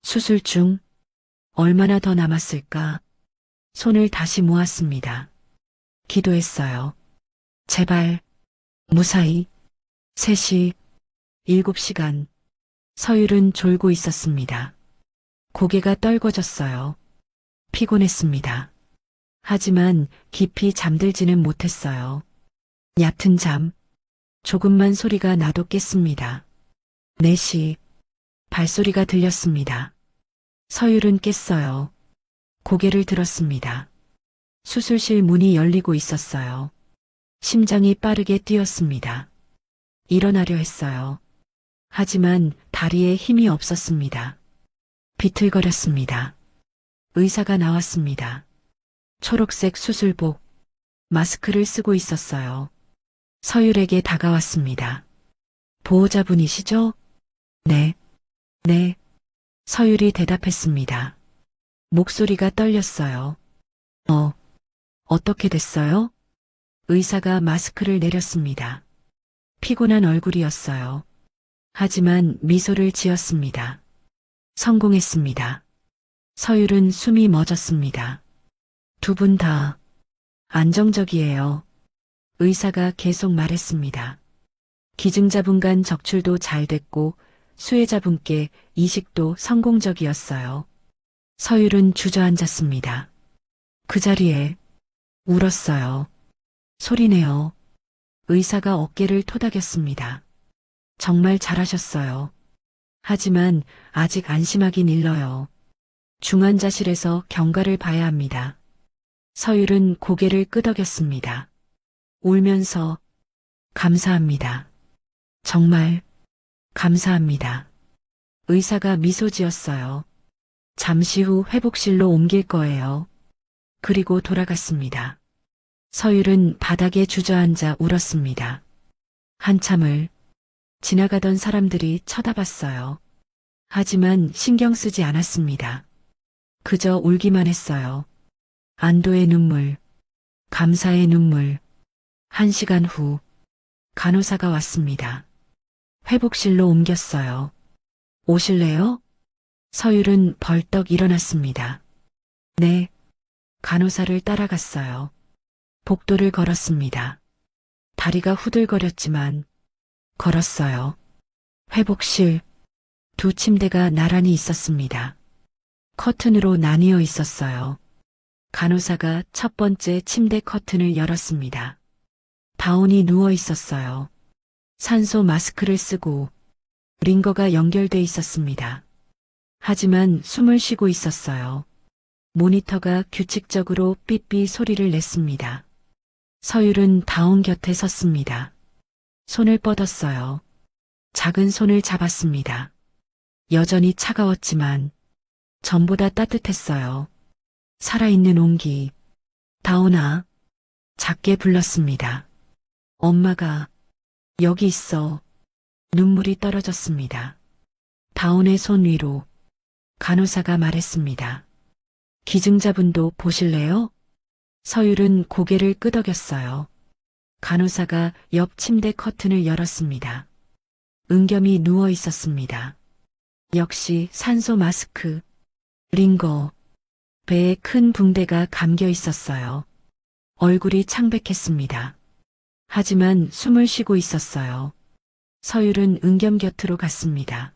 [SPEAKER 2] 수술 중. 얼마나 더 남았을까? 손을 다시 모았습니다. 기도했어요. 제발, 무사히. 3시, 7시간. 서율은 졸고 있었습니다. 고개가 떨궈졌어요. 피곤했습니다. 하지만 깊이 잠들지는 못했어요. 얕은 잠. 조금만 소리가 나도 깼습니다. 4시. 발소리가 들렸습니다. 서율은 깼어요. 고개를 들었습니다. 수술실 문이 열리고 있었어요. 심장이 빠르게 뛰었습니다. 일어나려 했어요. 하지만 다리에 힘이 없었습니다. 비틀거렸습니다. 의사가 나왔습니다. 초록색 수술복, 마스크를 쓰고 있었어요. 서율에게 다가왔습니다. 보호자분이시죠? 네, 네. 서율이 대답했습니다. 목소리가 떨렸어요. 어떻게 됐어요? 의사가 마스크를 내렸습니다. 피곤한 얼굴이었어요. 하지만 미소를 지었습니다. 성공했습니다. 서율은 숨이 멎었습니다. 2분 다 안정적이에요. 의사가 계속 말했습니다. 기증자분 간 적출도 잘 됐고 수혜자분께 이식도 성공적이었어요. 서율은 주저앉았습니다. 그 자리에 울었어요. 소리내요. 의사가 어깨를 토닥였습니다. 정말 잘하셨어요. 하지만 아직 안심하긴 일러요. 중환자실에서 경과를 봐야 합니다. 서율은 고개를 끄덕였습니다. 울면서 감사합니다. 정말 감사합니다. 의사가 미소 지었어요. 잠시 후 회복실로 옮길 거예요. 그리고 돌아갔습니다. 서율은 바닥에 주저앉아 울었습니다. 한참을 지나가던 사람들이 쳐다봤어요. 하지만 신경 쓰지 않았습니다. 그저 울기만 했어요. 안도의 눈물, 감사의 눈물. 1시간 후 간호사가 왔습니다. 회복실로 옮겼어요. 오실래요? 서율은 벌떡 일어났습니다. 네. 간호사를 따라갔어요. 복도를 걸었습니다. 다리가 후들거렸지만 걸었어요. 회복실. 2 침대가 나란히 있었습니다. 커튼으로 나뉘어 있었어요. 간호사가 첫 번째 침대 커튼을 열었습니다. 다온이 누워 있었어요. 산소 마스크를 쓰고 링거가 연결돼 있었습니다. 하지만 숨을 쉬고 있었어요. 모니터가 규칙적으로 삐삐 소리를 냈습니다. 서율은 다온 곁에 섰습니다. 손을 뻗었어요. 작은 손을 잡았습니다. 여전히 차가웠지만 전보다 따뜻했어요. 살아있는 온기. 다온아. 작게 불렀습니다. 엄마가 여기 있어. 눈물이 떨어졌습니다. 다온의 손 위로 간호사가 말했습니다. 기증자분도 보실래요? 서율은 고개를 끄덕였어요. 간호사가 옆 침대 커튼을 열었습니다. 은겸이 누워 있었습니다. 역시 산소 마스크. 링거. 배에 큰 붕대가 감겨 있었어요. 얼굴이 창백했습니다. 하지만 숨을 쉬고 있었어요. 서율은 은겸 곁으로 갔습니다.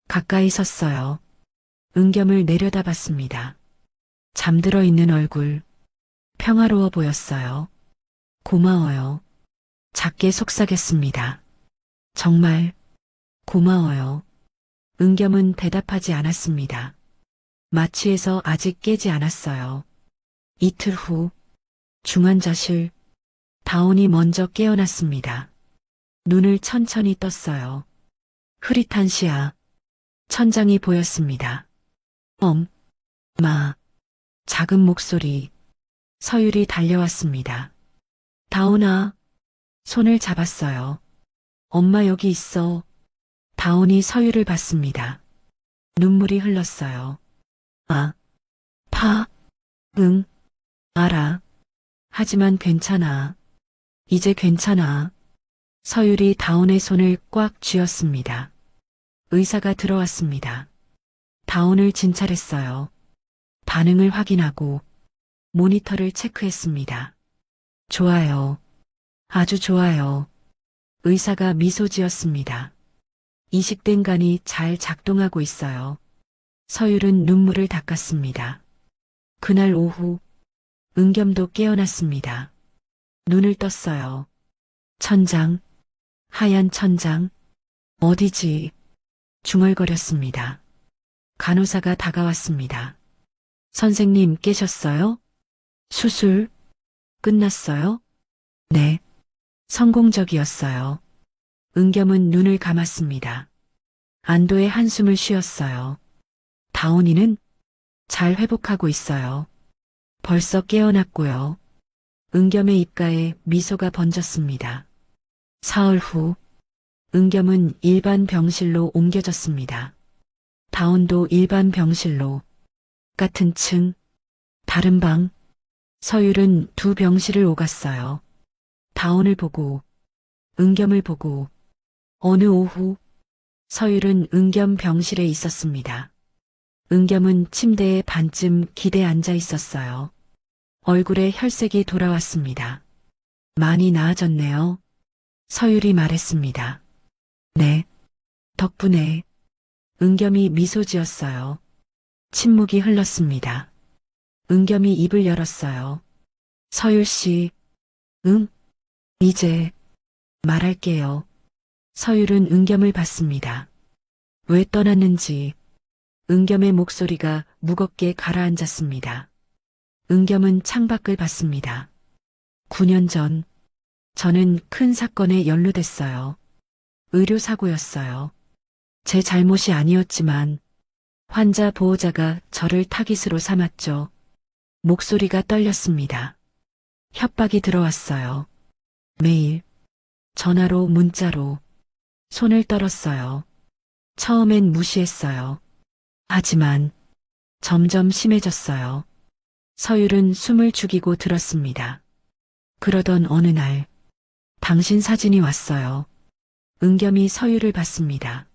[SPEAKER 2] 가까이 섰어요. 은겸을 내려다봤습니다. 잠들어 있는 얼굴. 평화로워 보였어요. 고마워요. 작게 속삭였습니다. 정말 고마워요. 은겸은 대답하지 않았습니다. 마취에서 아직 깨지 않았어요. 이틀 후 중환자실. 다온이 먼저 깨어났습니다. 눈을 천천히 떴어요. 흐릿한 시야. 천장이 보였습니다. 마. 작은 목소리. 서율이 달려왔습니다. 다온아. 손을 잡았어요. 엄마 여기 있어. 다온이 서율을 봤습니다. 눈물이 흘렀어요. 응. 알아. 하지만 괜찮아. 이제 괜찮아. 서율이 다온의 손을 꽉 쥐었습니다. 의사가 들어왔습니다. 다온을 진찰했어요. 반응을 확인하고 모니터를 체크했습니다. 좋아요. 아주 좋아요. 의사가 미소 지었습니다. 이식된 간이 잘 작동하고 있어요. 서율은 눈물을 닦았습니다. 그날 오후 은겸도 깨어났습니다. 눈을 떴어요. 천장, 하얀 천장. 어디지? 중얼거렸습니다. 간호사가 다가왔습니다. 선생님 깨셨어요? 수술 끝났어요? 네. 성공적이었어요. 은겸은 눈을 감았습니다. 안도의 한숨을 쉬었어요. 다온이는 잘 회복하고 있어요. 벌써 깨어났고요. 은겸의 입가에 미소가 번졌습니다. 사흘 후 은겸은 일반 병실로 옮겨졌습니다. 다온도 일반 병실로. 같은 층, 다른 방. 서율은 두 병실을 오갔어요. 다온을 보고, 은겸을 보고. 어느 오후 서율은 은겸 병실에 있었습니다. 은겸은 침대에 반쯤 기대 앉아 있었어요. 얼굴에 혈색이 돌아왔습니다. 많이 나아졌네요. 서율이 말했습니다. 네. 덕분에. 은겸이 미소 지었어요. 침묵이 흘렀습니다. 은겸이 입을 열었어요. 서율 씨. 응? 이제 말할게요. 서율은 은겸을 봤습니다. 왜 떠났는지. 은겸의 목소리가 무겁게 가라앉았습니다. 은겸은 창밖을 봤습니다. 9년 전, 저는 큰 사건에 연루됐어요. 의료사고였어요. 제 잘못이 아니었지만, 환자 보호자가 저를 타깃으로 삼았죠. 목소리가 떨렸습니다. 협박이 들어왔어요. 매일, 전화로 문자로, 손을 떨었어요. 처음엔 무시했어요. 하지만 점점 심해졌어요. 서율은 숨을 죽이고 들었습니다. 그러던 어느 날 당신 사진이 왔어요. 은겸이 서율을 봤습니다.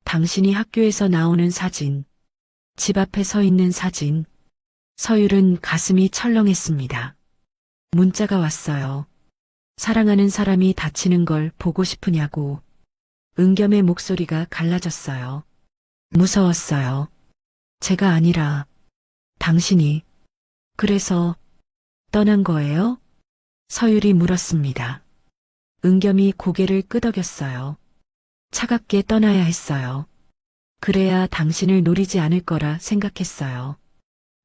[SPEAKER 2] 당신이 학교에서 나오는 사진, 집 앞에 서 있는 사진. 서율은 가슴이 철렁했습니다. 문자가 왔어요. 사랑하는 사람이 다치는 걸 보고 싶으냐고. 은겸의 목소리가 갈라졌어요. 무서웠어요. 제가 아니라 당신이. 그래서 떠난 거예요? 서율이 물었습니다. 은겸이 고개를 끄덕였어요. 차갑게 떠나야 했어요. 그래야 당신을 노리지 않을 거라 생각했어요.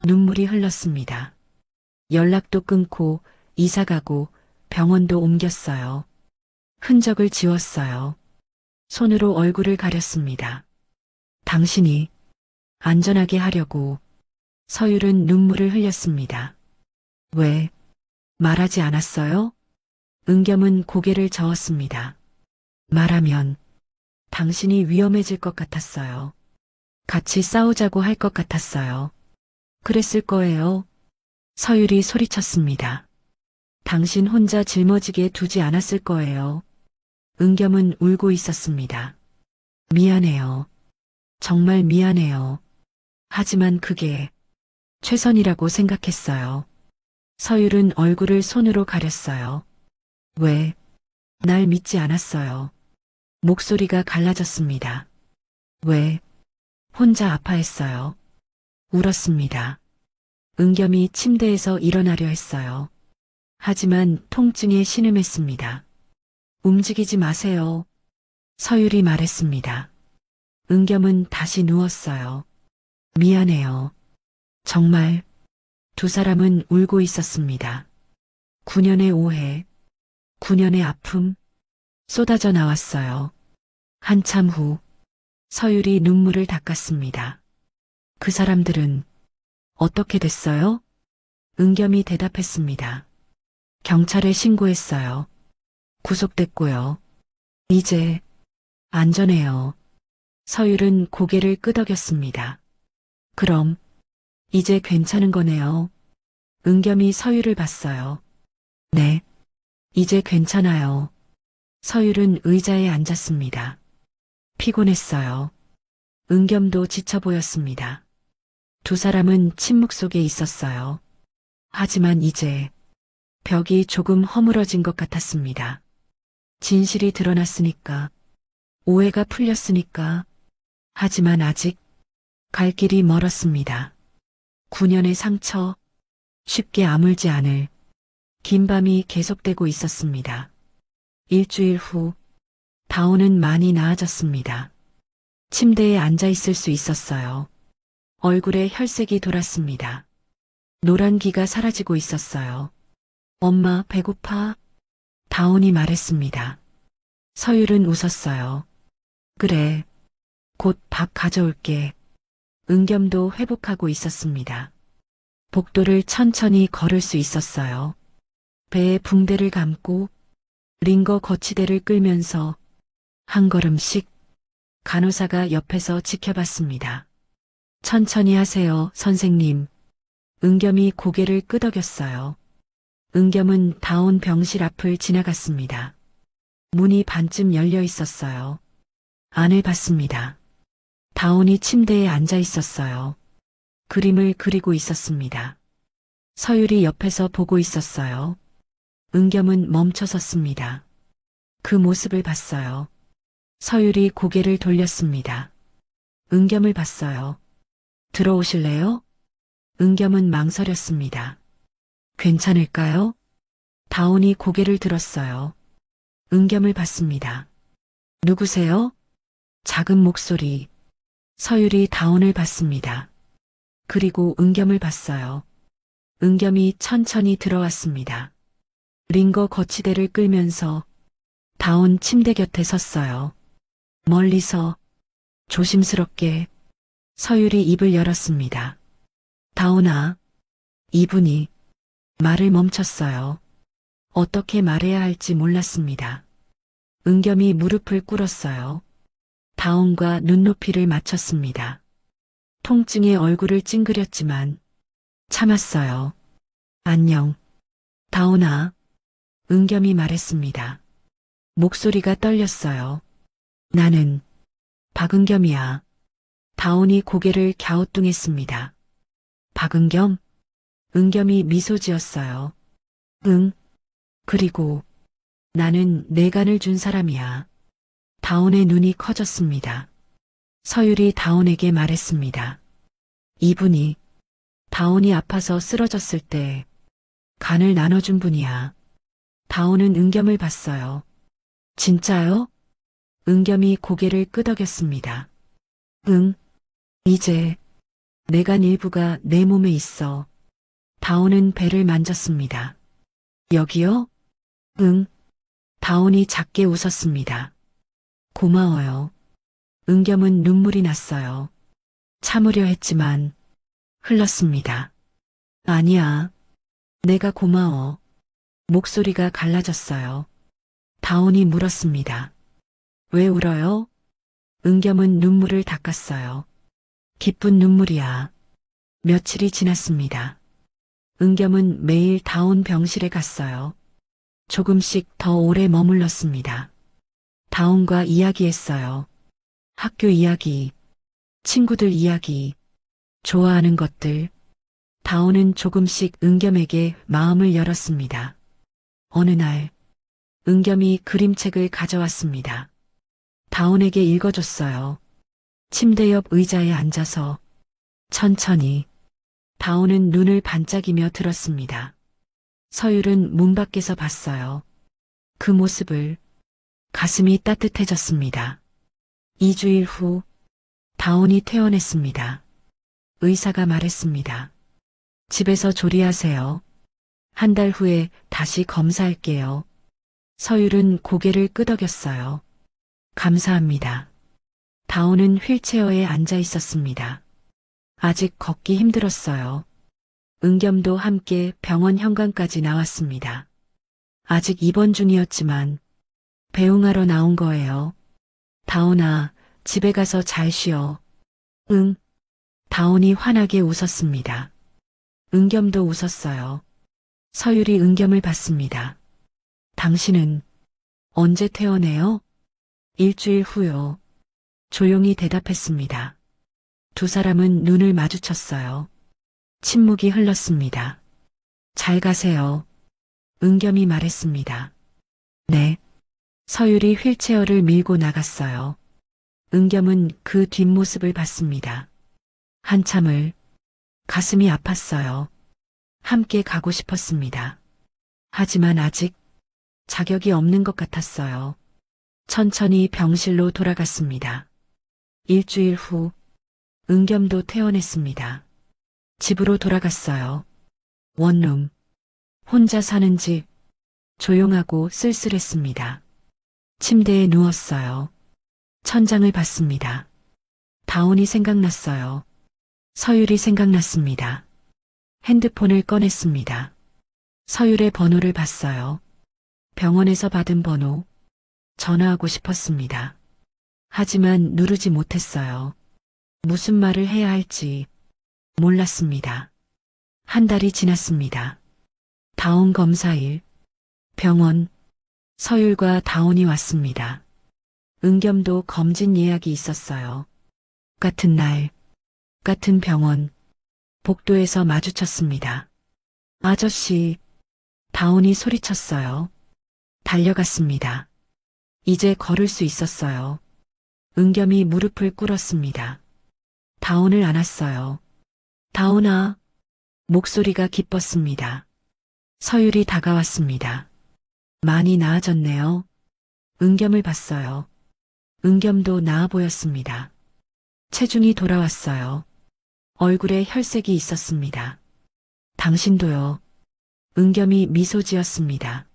[SPEAKER 2] 눈물이 흘렀습니다. 연락도 끊고 이사 가고 병원도 옮겼어요. 흔적을 지웠어요. 손으로 얼굴을 가렸습니다. 당신이 안전하게 하려고 서율은 눈물을 흘렸습니다. 왜 말하지 않았어요? 은겸은 고개를 저었습니다. 말하면 당신이 위험해질 것 같았어요. 같이 싸우자고 할 것 같았어요. 그랬을 거예요. 서율이 소리쳤습니다. 당신 혼자 짊어지게 두지 않았을 거예요. 은겸은 울고 있었습니다. 미안해요. 정말 미안해요. 하지만 그게 최선이라고 생각했어요. 서율은 얼굴을 손으로 가렸어요. 왜? 날 믿지 않았어요. 목소리가 갈라졌습니다. 왜? 혼자 아파했어요. 울었습니다. 은겸이 침대에서 일어나려 했어요. 하지만 통증에 신음했습니다. 움직이지 마세요. 서율이 말했습니다. 은겸은 다시 누웠어요. 미안해요. 정말. 두 사람은 울고 있었습니다. 9년의 오해, 9년의 아픔, 쏟아져 나왔어요. 한참 후, 서율이 눈물을 닦았습니다. 그 사람들은 어떻게 됐어요? 은겸이 대답했습니다. 경찰에 신고했어요. 구속됐고요. 이제 안전해요. 서율은 고개를 끄덕였습니다. 그럼 이제 괜찮은 거네요. 은겸이 서율을 봤어요. 네, 이제 괜찮아요. 서율은 의자에 앉았습니다. 피곤했어요. 은겸도 지쳐 보였습니다. 두 사람은 침묵 속에 있었어요. 하지만 이제 벽이 조금 허물어진 것 같았습니다. 진실이 드러났으니까, 오해가 풀렸으니까, 하지만 아직 갈 길이 멀었습니다. 9년의 상처, 쉽게 아물지 않을 긴 밤이 계속되고 있었습니다. 일주일 후, 다온은 많이 나아졌습니다. 침대에 앉아 있을 수 있었어요. 얼굴에 혈색이 돌았습니다. 노란 기가 사라지고 있었어요. 엄마, 배고파? 다온이 말했습니다. 서율은 웃었어요. 그래, 곧 밥 가져올게. 은겸도 회복하고 있었습니다. 복도를 천천히 걸을 수 있었어요. 배에 붕대를 감고 링거 거치대를 끌면서 한 걸음씩 간호사가 옆에서 지켜봤습니다. 천천히 하세요, 선생님. 은겸이 고개를 끄덕였어요. 은겸은 다온 병실 앞을 지나갔습니다. 문이 반쯤 열려 있었어요. 안을 봤습니다. 다온이 침대에 앉아 있었어요. 그림을 그리고 있었습니다. 서율이 옆에서 보고 있었어요. 은겸은 멈춰 섰습니다. 그 모습을 봤어요. 서율이 고개를 돌렸습니다. 은겸을 봤어요. 들어오실래요? 은겸은 망설였습니다. 괜찮을까요? 다온이 고개를 들었어요. 은겸을 봤습니다. 누구세요? 작은 목소리. 서율이 다온을 봤습니다. 그리고 은겸을 봤어요. 은겸이 천천히 들어왔습니다. 링거 거치대를 끌면서 다온 침대 곁에 섰어요. 멀리서 조심스럽게 서율이 입을 열었습니다. 다온아, 이분이 말을 멈췄어요. 어떻게 말해야 할지 몰랐습니다. 은겸이 무릎을 꿇었어요. 다온과 눈높이를 맞췄습니다. 통증에 얼굴을 찡그렸지만 참았어요. 안녕. 다온아. 은겸이 말했습니다. 목소리가 떨렸어요. 나는 박은겸이야. 다온이 고개를 갸우뚱했습니다. 박은겸? 은겸이 미소 지었어요. 응. 그리고 나는 뇌간을 준 사람이야. 다온의 눈이 커졌습니다. 서율이 다온에게 말했습니다. 이분이 다온이 아파서 쓰러졌을 때 간을 나눠준 분이야. 다온은 은겸을 봤어요. 진짜요? 은겸이 고개를 끄덕였습니다. 응. 이제 뇌간 일부가 내 몸에 있어. 다온은 배를 만졌습니다. 여기요? 응. 다온이 작게 웃었습니다. 고마워요. 은겸은 눈물이 났어요. 참으려 했지만 흘렀습니다. 아니야. 내가 고마워. 목소리가 갈라졌어요. 다온이 물었습니다. 왜 울어요? 은겸은 눈물을 닦았어요. 기쁜 눈물이야. 며칠이 지났습니다. 은겸은 매일 다온 병실에 갔어요. 조금씩 더 오래 머물렀습니다. 다온과 이야기했어요. 학교 이야기, 친구들 이야기, 좋아하는 것들. 다온은 조금씩 은겸에게 마음을 열었습니다. 어느 날, 은겸이 그림책을 가져왔습니다. 다온에게 읽어줬어요. 침대 옆 의자에 앉아서 천천히. 다온은 눈을 반짝이며 들었습니다. 서율은 문 밖에서 봤어요. 그 모습을. 가슴이 따뜻해졌습니다. 2주일 후 다온이 퇴원했습니다. 의사가 말했습니다. 집에서 조리하세요. 한 달 후에 다시 검사할게요. 서율은 고개를 끄덕였어요. 감사합니다. 다온은 휠체어에 앉아 있었습니다. 아직 걷기 힘들었어요. 은겸도 함께 병원 현관까지 나왔습니다. 아직 입원 중이었지만 배웅하러 나온 거예요. 다온아, 집에 가서 잘 쉬어. 응. 다온이 환하게 웃었습니다. 은겸도 웃었어요. 서율이 은겸을 봤습니다. 당신은 언제 퇴원해요? 일주일 후요. 조용히 대답했습니다. 두 사람은 눈을 마주쳤어요. 침묵이 흘렀습니다. 잘 가세요. 은겸이 말했습니다. 네. 서율이 휠체어를 밀고 나갔어요. 은겸은 그 뒷모습을 봤습니다. 한참을. 가슴이 아팠어요. 함께 가고 싶었습니다. 하지만 아직 자격이 없는 것 같았어요. 천천히 병실로 돌아갔습니다. 일주일 후 은겸도 퇴원했습니다. 집으로 돌아갔어요. 원룸. 혼자 사는 집. 조용하고 쓸쓸했습니다. 침대에 누웠어요. 천장을 봤습니다. 다온이 생각났어요. 서율이 생각났습니다. 핸드폰을 꺼냈습니다. 서율의 번호를 봤어요. 병원에서 받은 번호. 전화하고 싶었습니다. 하지만 누르지 못했어요. 무슨 말을 해야 할지 몰랐습니다. 한 달이 지났습니다. 다온 검사일. 병원. 서율과 다온이 왔습니다. 은겸도 검진 예약이 있었어요. 같은 날, 같은 병원. 복도에서 마주쳤습니다. 아저씨. 다온이 소리쳤어요. 달려갔습니다. 이제 걸을 수 있었어요. 은겸이 무릎을 꿇었습니다. 다온을 안았어요. 다온아. 목소리가 기뻤습니다. 서율이 다가왔습니다. 많이 나아졌네요. 은겸을 봤어요. 은겸도 나아 보였습니다. 체중이 돌아왔어요. 얼굴에 혈색이 있었습니다. 당신도요. 은겸이 미소 지었습니다.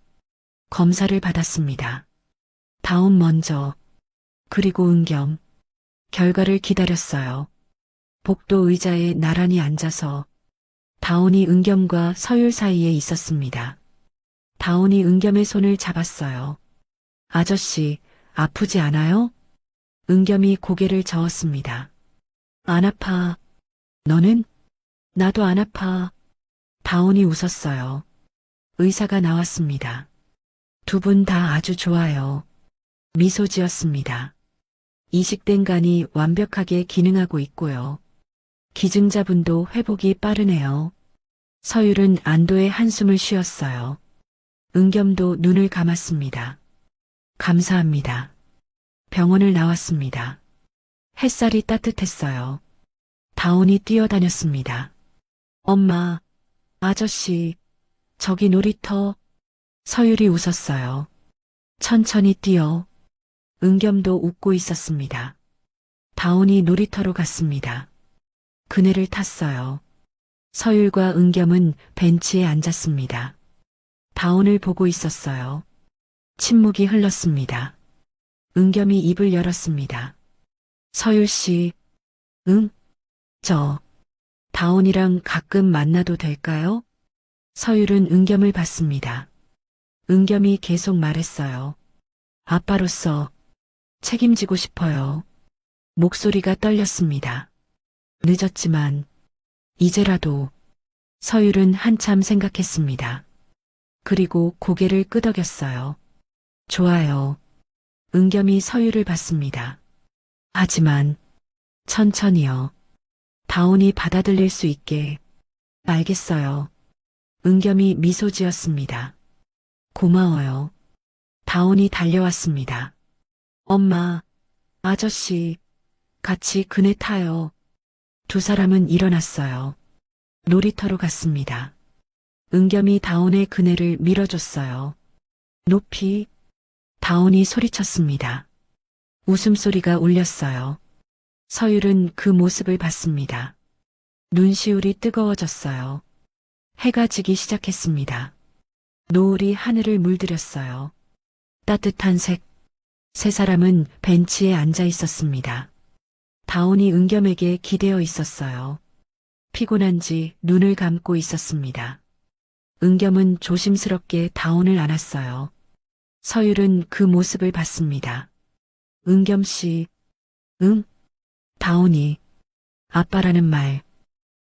[SPEAKER 2] 검사를 받았습니다. 다온 먼저. 그리고 은겸. 결과를 기다렸어요. 복도 의자에 나란히 앉아서 다온이 은겸과 서율 사이에 있었습니다. 다온이 은겸의 손을 잡았어요. 아저씨, 아프지 않아요? 은겸이 고개를 저었습니다. 안 아파. 너는? 나도 안 아파. 다온이 웃었어요. 의사가 나왔습니다. 두 분 다 아주 좋아요. 미소 지었습니다. 이식된 간이 완벽하게 기능하고 있고요. 기증자분도 회복이 빠르네요. 서율은 안도의 한숨을 쉬었어요. 은겸도 눈을 감았습니다. 감사합니다. 병원을 나왔습니다. 햇살이 따뜻했어요. 다온이 뛰어다녔습니다. 엄마, 아저씨, 저기 놀이터. 서율이 웃었어요. 천천히 뛰어. 은겸도 웃고 있었습니다. 다온이 놀이터로 갔습니다. 그네를 탔어요. 서율과 은겸은 벤치에 앉았습니다. 다온을 보고 있었어요. 침묵이 흘렀습니다. 은겸이 입을 열었습니다. 서율 씨, 응? 저, 다온이랑 가끔 만나도 될까요? 서율은 은겸을 봤습니다. 은겸이 계속 말했어요. 아빠로서 책임지고 싶어요. 목소리가 떨렸습니다. 늦었지만 이제라도 서율은 한참 생각했습니다. 그리고 고개를 끄덕였어요. 좋아요. 은겸이 서율을 봤습니다. 하지만 천천히요. 다온이 받아들일 수 있게. 알겠어요. 은겸이 미소 지었습니다. 고마워요. 다온이 달려왔습니다. 엄마, 아저씨, 같이 그네 타요. 두 사람은 일어났어요. 놀이터로 갔습니다. 은겸이 다온의 그네를 밀어줬어요. 높이, 다온이 소리쳤습니다. 웃음소리가 울렸어요. 서율은 그 모습을 봤습니다. 눈시울이 뜨거워졌어요. 해가 지기 시작했습니다. 노을이 하늘을 물들였어요. 따뜻한 색. 세 사람은 벤치에 앉아 있었습니다. 다온이 은겸에게 기대어 있었어요. 피곤한지 눈을 감고 있었습니다. 은겸은 조심스럽게 다온을 안았어요. 서율은 그 모습을 봤습니다. 은겸 씨, 응? 다온이 아빠라는 말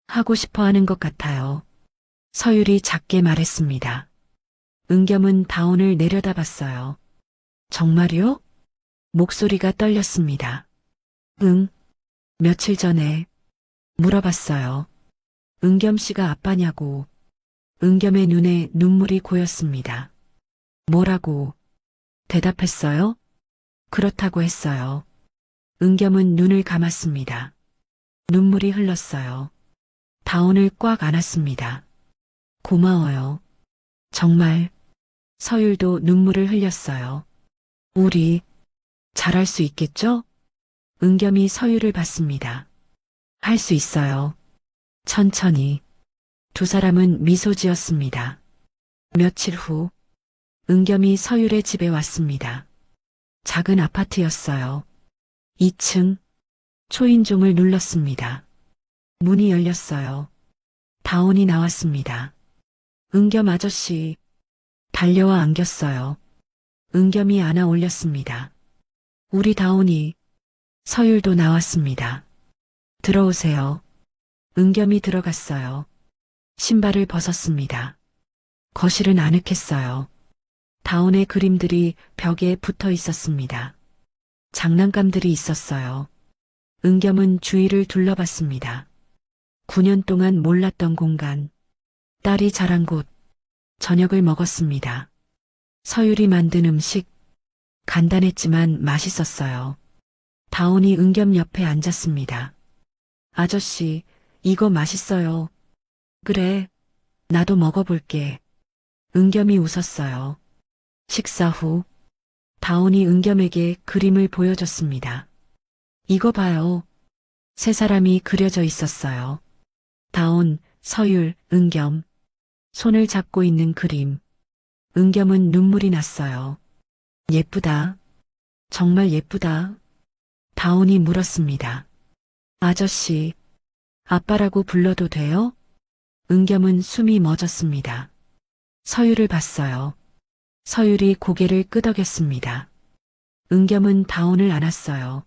[SPEAKER 2] 하고 싶어 하는 것 같아요. 서율이 작게 말했습니다. 은겸은 다온을 내려다봤어요. 정말요? 목소리가 떨렸습니다. 응, 며칠 전에 물어봤어요. 은겸 씨가 아빠냐고. 은겸의 눈에 눈물이 고였습니다. 뭐라고 대답했어요? 그렇다고 했어요. 은겸은 눈을 감았습니다. 눈물이 흘렀어요. 다온을 꽉 안았습니다. 고마워요. 정말. 서율도 눈물을 흘렸어요. 우리 잘할 수 있겠죠? 은겸이 서율을 봤습니다. 할 수 있어요. 천천히. 두 사람은 미소 지었습니다. 며칠 후, 은겸이 서율의 집에 왔습니다. 작은 아파트였어요. 2층, 초인종을 눌렀습니다. 문이 열렸어요. 다온이 나왔습니다. 은겸 아저씨, 달려와 안겼어요. 은겸이 안아 올렸습니다. 우리 다온이, 서율도 나왔습니다. 들어오세요. 은겸이 들어갔어요. 신발을 벗었습니다. 거실은 아늑했어요. 다온의 그림들이 벽에 붙어 있었습니다. 장난감들이 있었어요. 은겸은 주위를 둘러봤습니다. 9년 동안 몰랐던 공간, 딸이 자란 곳, 저녁을 먹었습니다. 서율이 만든 음식, 간단했지만 맛있었어요. 다온이 은겸 옆에 앉았습니다. 아저씨, 이거 맛있어요. 그래, 나도 먹어볼게. 은겸이 웃었어요. 식사 후, 다온이 은겸에게 그림을 보여줬습니다. 이거 봐요. 세 사람이 그려져 있었어요. 다온, 서율, 은겸. 손을 잡고 있는 그림. 은겸은 눈물이 났어요. 예쁘다. 정말 예쁘다. 다온이 물었습니다. 아저씨, 아빠라고 불러도 돼요? 은겸은 숨이 멎었습니다. 서율을 봤어요. 서율이 고개를 끄덕였습니다. 은겸은 다온을 안았어요.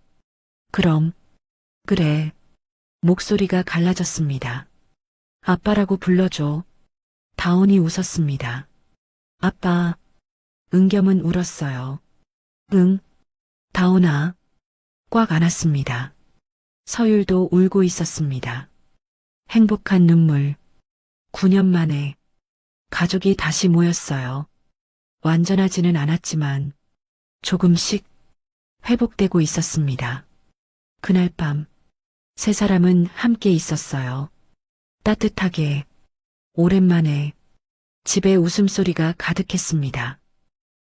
[SPEAKER 2] 그럼, 그래. 목소리가 갈라졌습니다. 아빠라고 불러줘. 다온이 웃었습니다. 아빠. 은겸은 울었어요. 응. 다온아. 꽉 안았습니다. 서율도 울고 있었습니다. 행복한 눈물. 9년 만에 가족이 다시 모였어요. 완전하지는 않았지만 조금씩 회복되고 있었습니다. 그날 밤 세 사람은 함께 있었어요. 따뜻하게, 오랜만에 집에 웃음소리가 가득했습니다.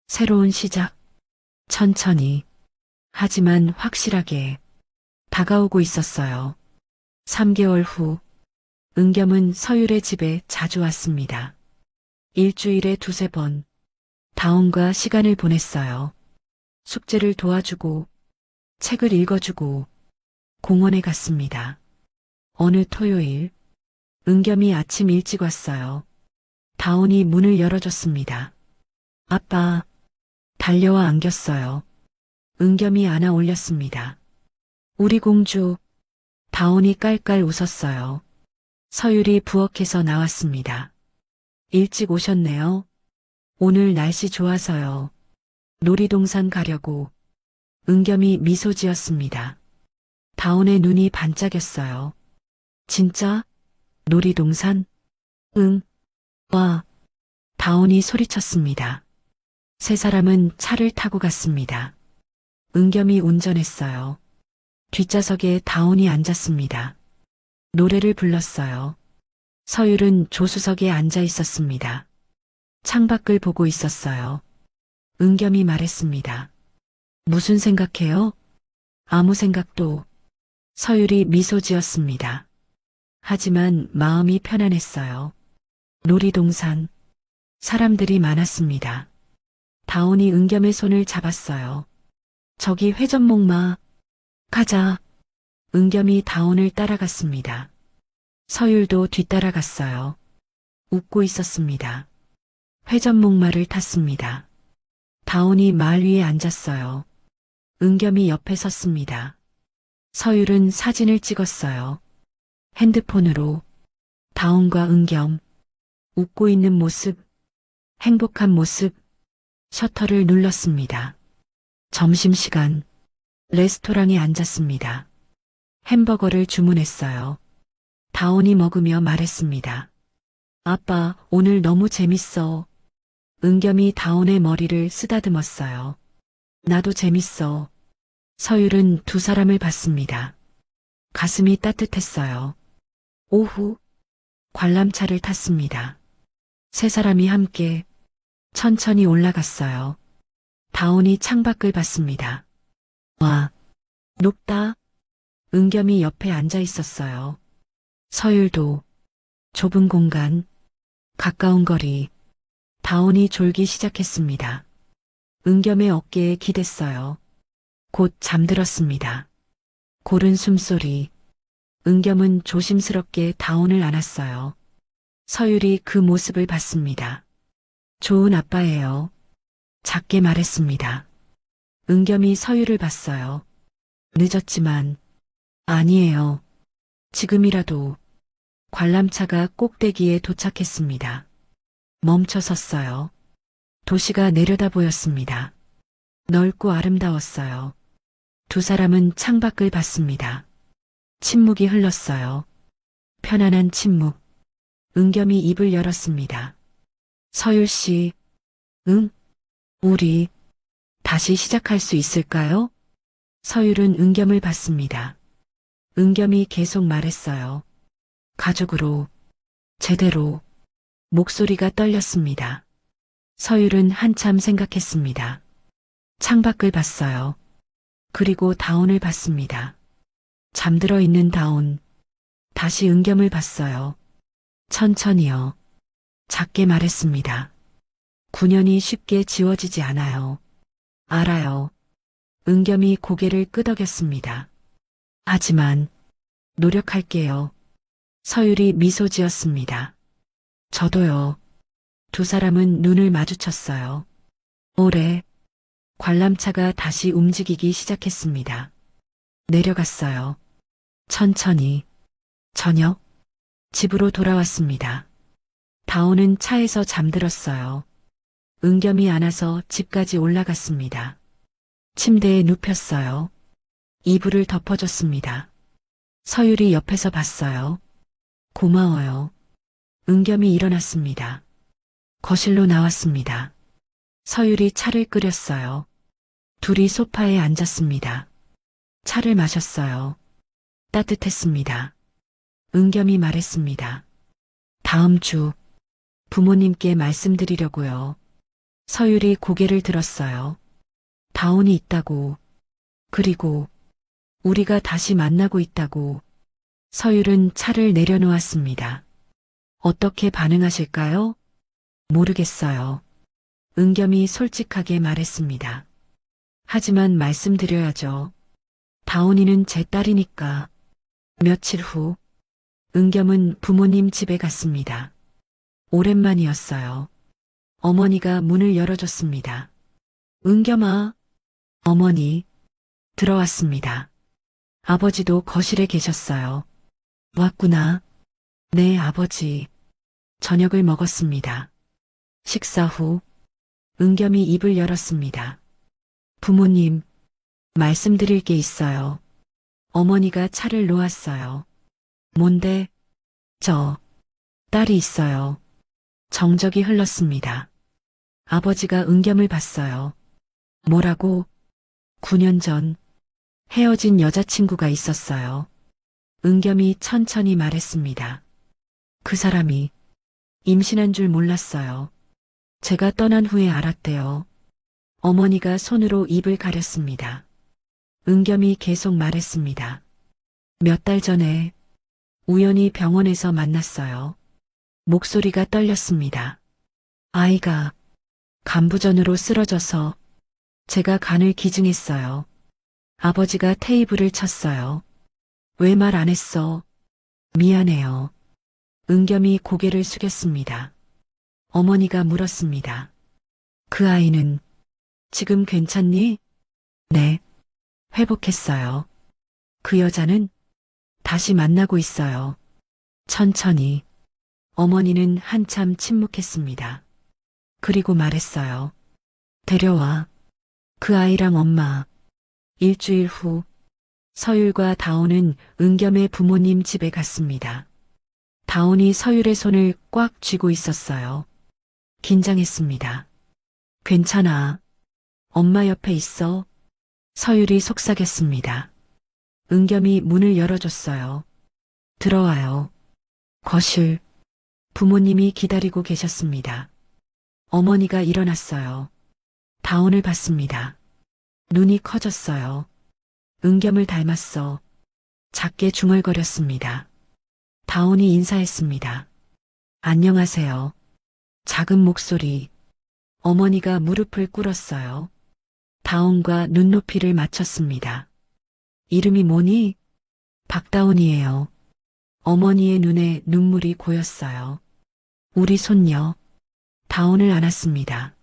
[SPEAKER 2] 새로운 시작, 천천히, 하지만 확실하게 다가오고 있었어요. 3개월 후, 은겸은 서율의 집에 자주 왔습니다. 일주일에 2~3번, 다온과 시간을 보냈어요. 숙제를 도와주고, 책을 읽어주고, 공원에 갔습니다. 어느 토요일, 은겸이 아침 일찍 왔어요. 다온이 문을 열어줬습니다. 아빠, 달려와 안겼어요. 은겸이 안아 올렸습니다. 우리 공주, 다온이 깔깔 웃었어요. 서율이 부엌에서 나왔습니다. 일찍 오셨네요. 오늘 날씨 좋아서요. 놀이동산 가려고. 은겸이 미소 지었습니다. 다온의 눈이 반짝였어요. 진짜? 놀이동산? 응. 와. 다온이 소리쳤습니다. 세 사람은 차를 타고 갔습니다. 은겸이 운전했어요. 뒷좌석에 다온이 앉았습니다. 노래를 불렀어요. 서율은 조수석에 앉아 있었습니다. 창밖을 보고 있었어요. 은겸이 말했습니다. 무슨 생각해요? 아무 생각도. 서율이 미소 지었습니다. 하지만 마음이 편안했어요. 놀이동산. 사람들이 많았습니다. 다온이 은겸의 손을 잡았어요. 저기 회전목마. 가자. 은겸이 다온을 따라갔습니다. 서율도 뒤따라갔어요. 웃고 있었습니다. 회전목마를 탔습니다. 다온이 말 위에 앉았어요. 은겸이 옆에 섰습니다. 서율은 사진을 찍었어요. 핸드폰으로. 다온과 은겸. 웃고 있는 모습. 행복한 모습. 셔터를 눌렀습니다. 점심시간. 레스토랑에 앉았습니다. 햄버거를 주문했어요. 다온이 먹으며 말했습니다. 아빠, 오늘 너무 재밌어. 은겸이 다온의 머리를 쓰다듬었어요. 나도 재밌어. 서율은 두 사람을 봤습니다. 가슴이 따뜻했어요. 오후, 관람차를 탔습니다. 세 사람이 함께 천천히 올라갔어요. 다온이 창밖을 봤습니다. 와, 높다. 은겸이 옆에 앉아 있었어요. 서율도. 좁은 공간, 가까운 거리. 다온이 졸기 시작했습니다. 은겸의 어깨에 기댔어요. 곧 잠들었습니다. 고른 숨소리. 은겸은 조심스럽게 다온을 안았어요. 서율이 그 모습을 봤습니다. 좋은 아빠예요. 작게 말했습니다. 은겸이 서율을 봤어요. 늦었지만, 아니에요. 지금이라도. 관람차가 꼭대기에 도착했습니다. 멈춰 섰어요. 도시가 내려다 보였습니다. 넓고 아름다웠어요. 두 사람은 창밖을 봤습니다. 침묵이 흘렀어요. 편안한 침묵. 은겸이 입을 열었습니다. 서율 씨, 응? 우리 다시 시작할 수 있을까요? 서율은 은겸을 봤습니다. 은겸이 계속 말했어요. 가족으로, 제대로. 목소리가 떨렸습니다. 서율은 한참 생각했습니다. 창밖을 봤어요. 그리고 다온을 봤습니다. 잠들어 있는 다온. 다시 은겸을 봤어요. 천천히요. 작게 말했습니다. 9년이 쉽게 지워지지 않아요. 알아요. 은겸이 고개를 끄덕였습니다. 하지만 노력할게요. 서율이 미소 지었습니다. 저도요. 두 사람은 눈을 마주쳤어요. 올해 관람차가 다시 움직이기 시작했습니다. 내려갔어요. 천천히. 저녁. 집으로 돌아왔습니다. 다온은 차에서 잠들었어요. 은겸이 안아서 집까지 올라갔습니다. 침대에 눕혔어요. 이불을 덮어줬습니다. 서율이 옆에서 봤어요. 고마워요. 은겸이 일어났습니다. 거실로 나왔습니다. 서율이 차를 끓였어요. 둘이 소파에 앉았습니다. 차를 마셨어요. 따뜻했습니다. 은겸이 말했습니다. 다음 주 부모님께 말씀드리려고요. 서율이 고개를 들었어요. 다온이 있다고. 그리고 우리가 다시 만나고 있다고. 서율은 차를 내려놓았습니다. 어떻게 반응하실까요? 모르겠어요. 은겸이 솔직하게 말했습니다. 하지만 말씀드려야죠. 다온이는 제 딸이니까. 며칠 후 은겸은 부모님 집에 갔습니다. 오랜만이었어요. 어머니가 문을 열어줬습니다. 은겸아, 어머니, 들어왔습니다. 아버지도 거실에 계셨어요. 왔구나. 네, 아버지. 저녁을 먹었습니다. 식사 후, 은겸이 입을 열었습니다. 부모님, 말씀드릴 게 있어요. 어머니가 차를 놓았어요. 뭔데? 저, 딸이 있어요. 정적이 흘렀습니다. 아버지가 은겸을 봤어요. 뭐라고? 9년 전 헤어진 여자친구가 있었어요. 은겸이 천천히 말했습니다. 그 사람이 임신한 줄 몰랐어요. 제가 떠난 후에 알았대요. 어머니가 손으로 입을 가렸습니다. 은겸이 계속 말했습니다. 몇 달 전에 우연히 병원에서 만났어요. 목소리가 떨렸습니다. 아이가 간부전으로 쓰러져서 제가 간을 기증했어요. 아버지가 테이블을 쳤어요. 왜 말 안 했어? 미안해요. 은겸이 고개를 숙였습니다. 어머니가 물었습니다. 그 아이는 지금 괜찮니? 네, 회복했어요. 그 여자는 다시 만나고 있어요. 천천히. 어머니는 한참 침묵했습니다. 그리고 말했어요. 데려와. 그 아이랑 엄마. 일주일 후 서율과 다온은 은겸의 부모님 집에 갔습니다. 다온이 서율의 손을 꽉 쥐고 있었어요. 긴장했습니다. 괜찮아. 엄마 옆에 있어. 서율이 속삭였습니다. 은겸이 문을 열어줬어요. 들어와요. 거실. 부모님이 기다리고 계셨습니다. 어머니가 일어났어요. 다온을 봤습니다. 눈이 커졌어요. 은겸을 닮았어. 작게 중얼거렸습니다. 다온이 인사했습니다. 안녕하세요. 작은 목소리. 어머니가 무릎을 꿇었어요. 다온과 눈높이를 맞췄습니다. 이름이 뭐니? 박다온이에요. 어머니의 눈에 눈물이 고였어요. 우리 손녀. 다온을 안았습니다.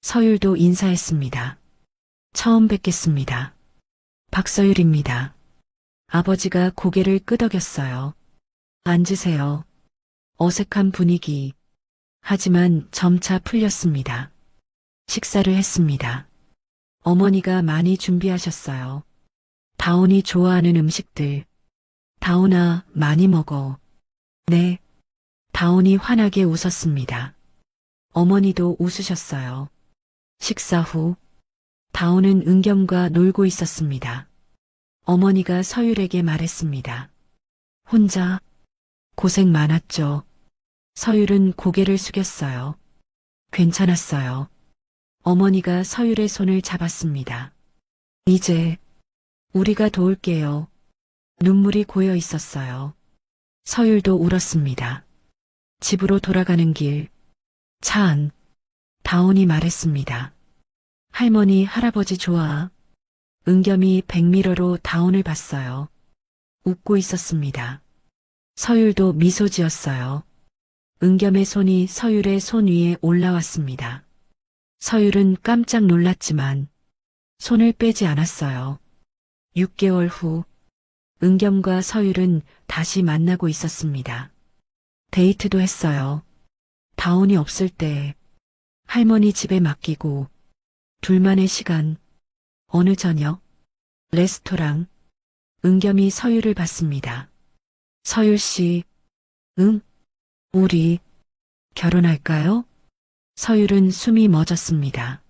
[SPEAKER 2] 서율도 인사했습니다. 처음 뵙겠습니다. 박서율입니다. 아버지가 고개를 끄덕였어요. 앉으세요. 어색한 분위기. 하지만 점차 풀렸습니다. 식사를 했습니다. 어머니가 많이 준비하셨어요. 다온이 좋아하는 음식들. 다온아, 많이 먹어. 네. 다온이 환하게 웃었습니다. 어머니도 웃으셨어요. 식사 후 다온은 은겸과 놀고 있었습니다. 어머니가 서율에게 말했습니다. 혼자 고생 많았죠. 서율은 고개를 숙였어요. 괜찮았어요. 어머니가 서율의 손을 잡았습니다. 이제 우리가 도울게요. 눈물이 고여 있었어요. 서율도 울었습니다. 집으로 돌아가는 길, 차 안, 다온이 말했습니다. 할머니, 할아버지 좋아. 은겸이 백미러로 다온을 봤어요. 웃고 있었습니다. 서율도 미소 지었어요. 은겸의 손이 서율의 손 위에 올라왔습니다. 서율은 깜짝 놀랐지만 손을 빼지 않았어요. 6개월 후 은겸과 서율은 다시 만나고 있었습니다. 데이트도 했어요. 다온이 없을 때 할머니 집에 맡기고 둘만의 시간. 어느 저녁 레스토랑. 은겸이 서율을 봤습니다. 서율 씨, 응? 우리 결혼할까요? 서율은 숨이 멎었습니다.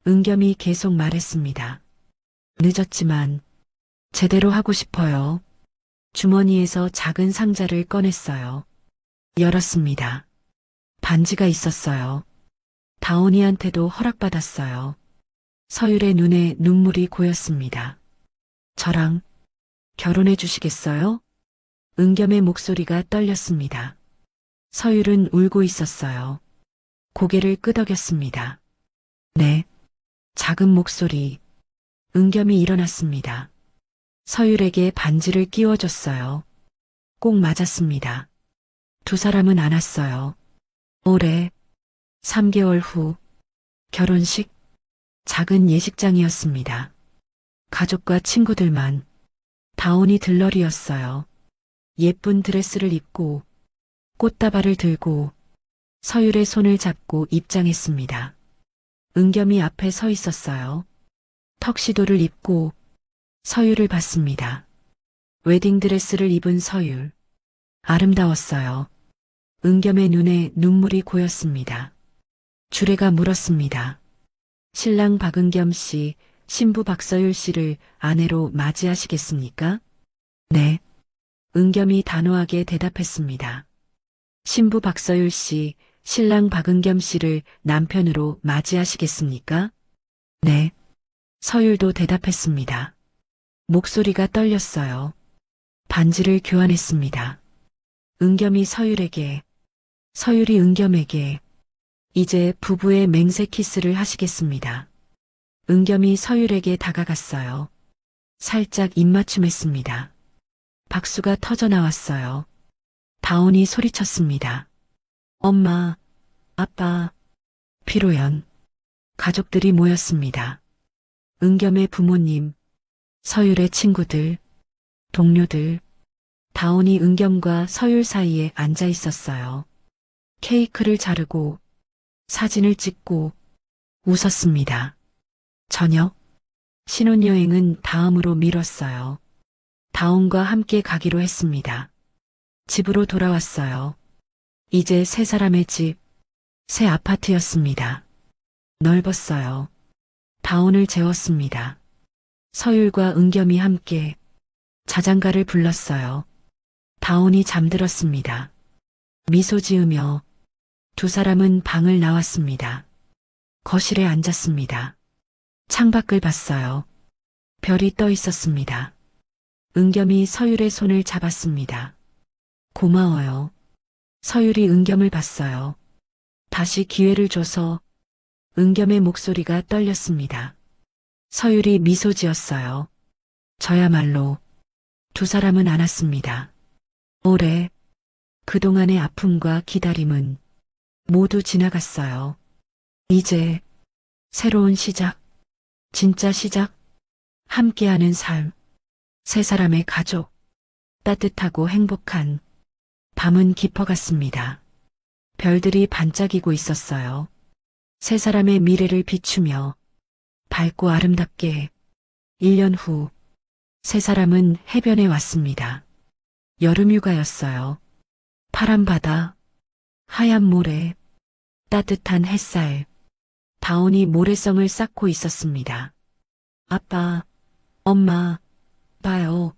[SPEAKER 2] 은겸이 계속 말했습니다. 늦었지만 제대로 하고 싶어요. 주머니에서 작은 상자를 꺼냈어요. 열었습니다. 반지가 있었어요. 다온이한테도 허락받았어요. 서율의 눈에 눈물이 고였습니다. 저랑 결혼해 주시겠어요? 은겸의 목소리가 떨렸습니다. 서율은 울고 있었어요. 고개를 끄덕였습니다. 네. 작은 목소리. 은겸이 일어났습니다. 서율에게 반지를 끼워줬어요. 꼭 맞았습니다. 두 사람은 안 왔어요. 올해 3개월 후 결혼식 작은 예식장이었습니다. 가족과 친구들만 다운이 들러리였어요. 예쁜 드레스를 입고 꽃다발을 들고 서율의 손을 잡고 입장했습니다. 은겸이 앞에 서 있었어요. 턱시도를 입고 서율을 봤습니다. 웨딩드레스를 입은 서율. 아름다웠어요. 은겸의 눈에 눈물이 고였습니다. 주례가 물었습니다. 신랑 박은겸 씨, 신부 박서율 씨를 아내로 맞이하시겠습니까? 네. 은겸이 단호하게 대답했습니다. 신부 박서율 씨, 신랑 박은겸 씨를 남편으로 맞이하시겠습니까? 네. 서율도 대답했습니다. 목소리가 떨렸어요. 반지를 교환했습니다. 은겸이 서율에게, 서율이 은겸에게 이제 부부의 맹세 키스를 하시겠습니다. 은겸이 서율에게 다가갔어요. 살짝 입맞춤했습니다. 박수가 터져 나왔어요. 다온이 소리쳤습니다. 엄마, 아빠, 피로연. 가족들이 모였습니다. 은겸의 부모님, 서율의 친구들, 동료들, 다온이 은겸과 서율 사이에 앉아 있었어요. 케이크를 자르고 사진을 찍고 웃었습니다. 저녁, 신혼여행은 다음으로 미뤘어요. 다온과 함께 가기로 했습니다. 집으로 돌아왔어요. 이제 세 사람의 집, 새 아파트였습니다. 넓었어요. 다온을 재웠습니다. 서율과 은겸이 함께 자장가를 불렀어요. 다온이 잠들었습니다. 미소 지으며 두 사람은 방을 나왔습니다. 거실에 앉았습니다. 창밖을 봤어요. 별이 떠 있었습니다. 은겸이 서율의 손을 잡았습니다. 고마워요. 서율이 은겸을 봤어요. 다시 기회를 줘서 은겸의 목소리가 떨렸습니다. 서율이 미소 지었어요. 저야말로 두 사람은 안 왔습니다. 올해 그동안의 아픔과 기다림은 모두 지나갔어요. 이제 새로운 시작, 진짜 시작, 함께하는 삶, 세 사람의 가족, 따뜻하고 행복한 밤은 깊어갔습니다. 별들이 반짝이고 있었어요. 세 사람의 미래를 비추며 밝고 아름답게 1년 후 세 사람은 해변에 왔습니다. 여름휴가였어요. 파란 바다, 하얀 모래, 따뜻한 햇살, 다온이 모래성을 쌓고 있었습니다. 아빠, 엄마, 봐요.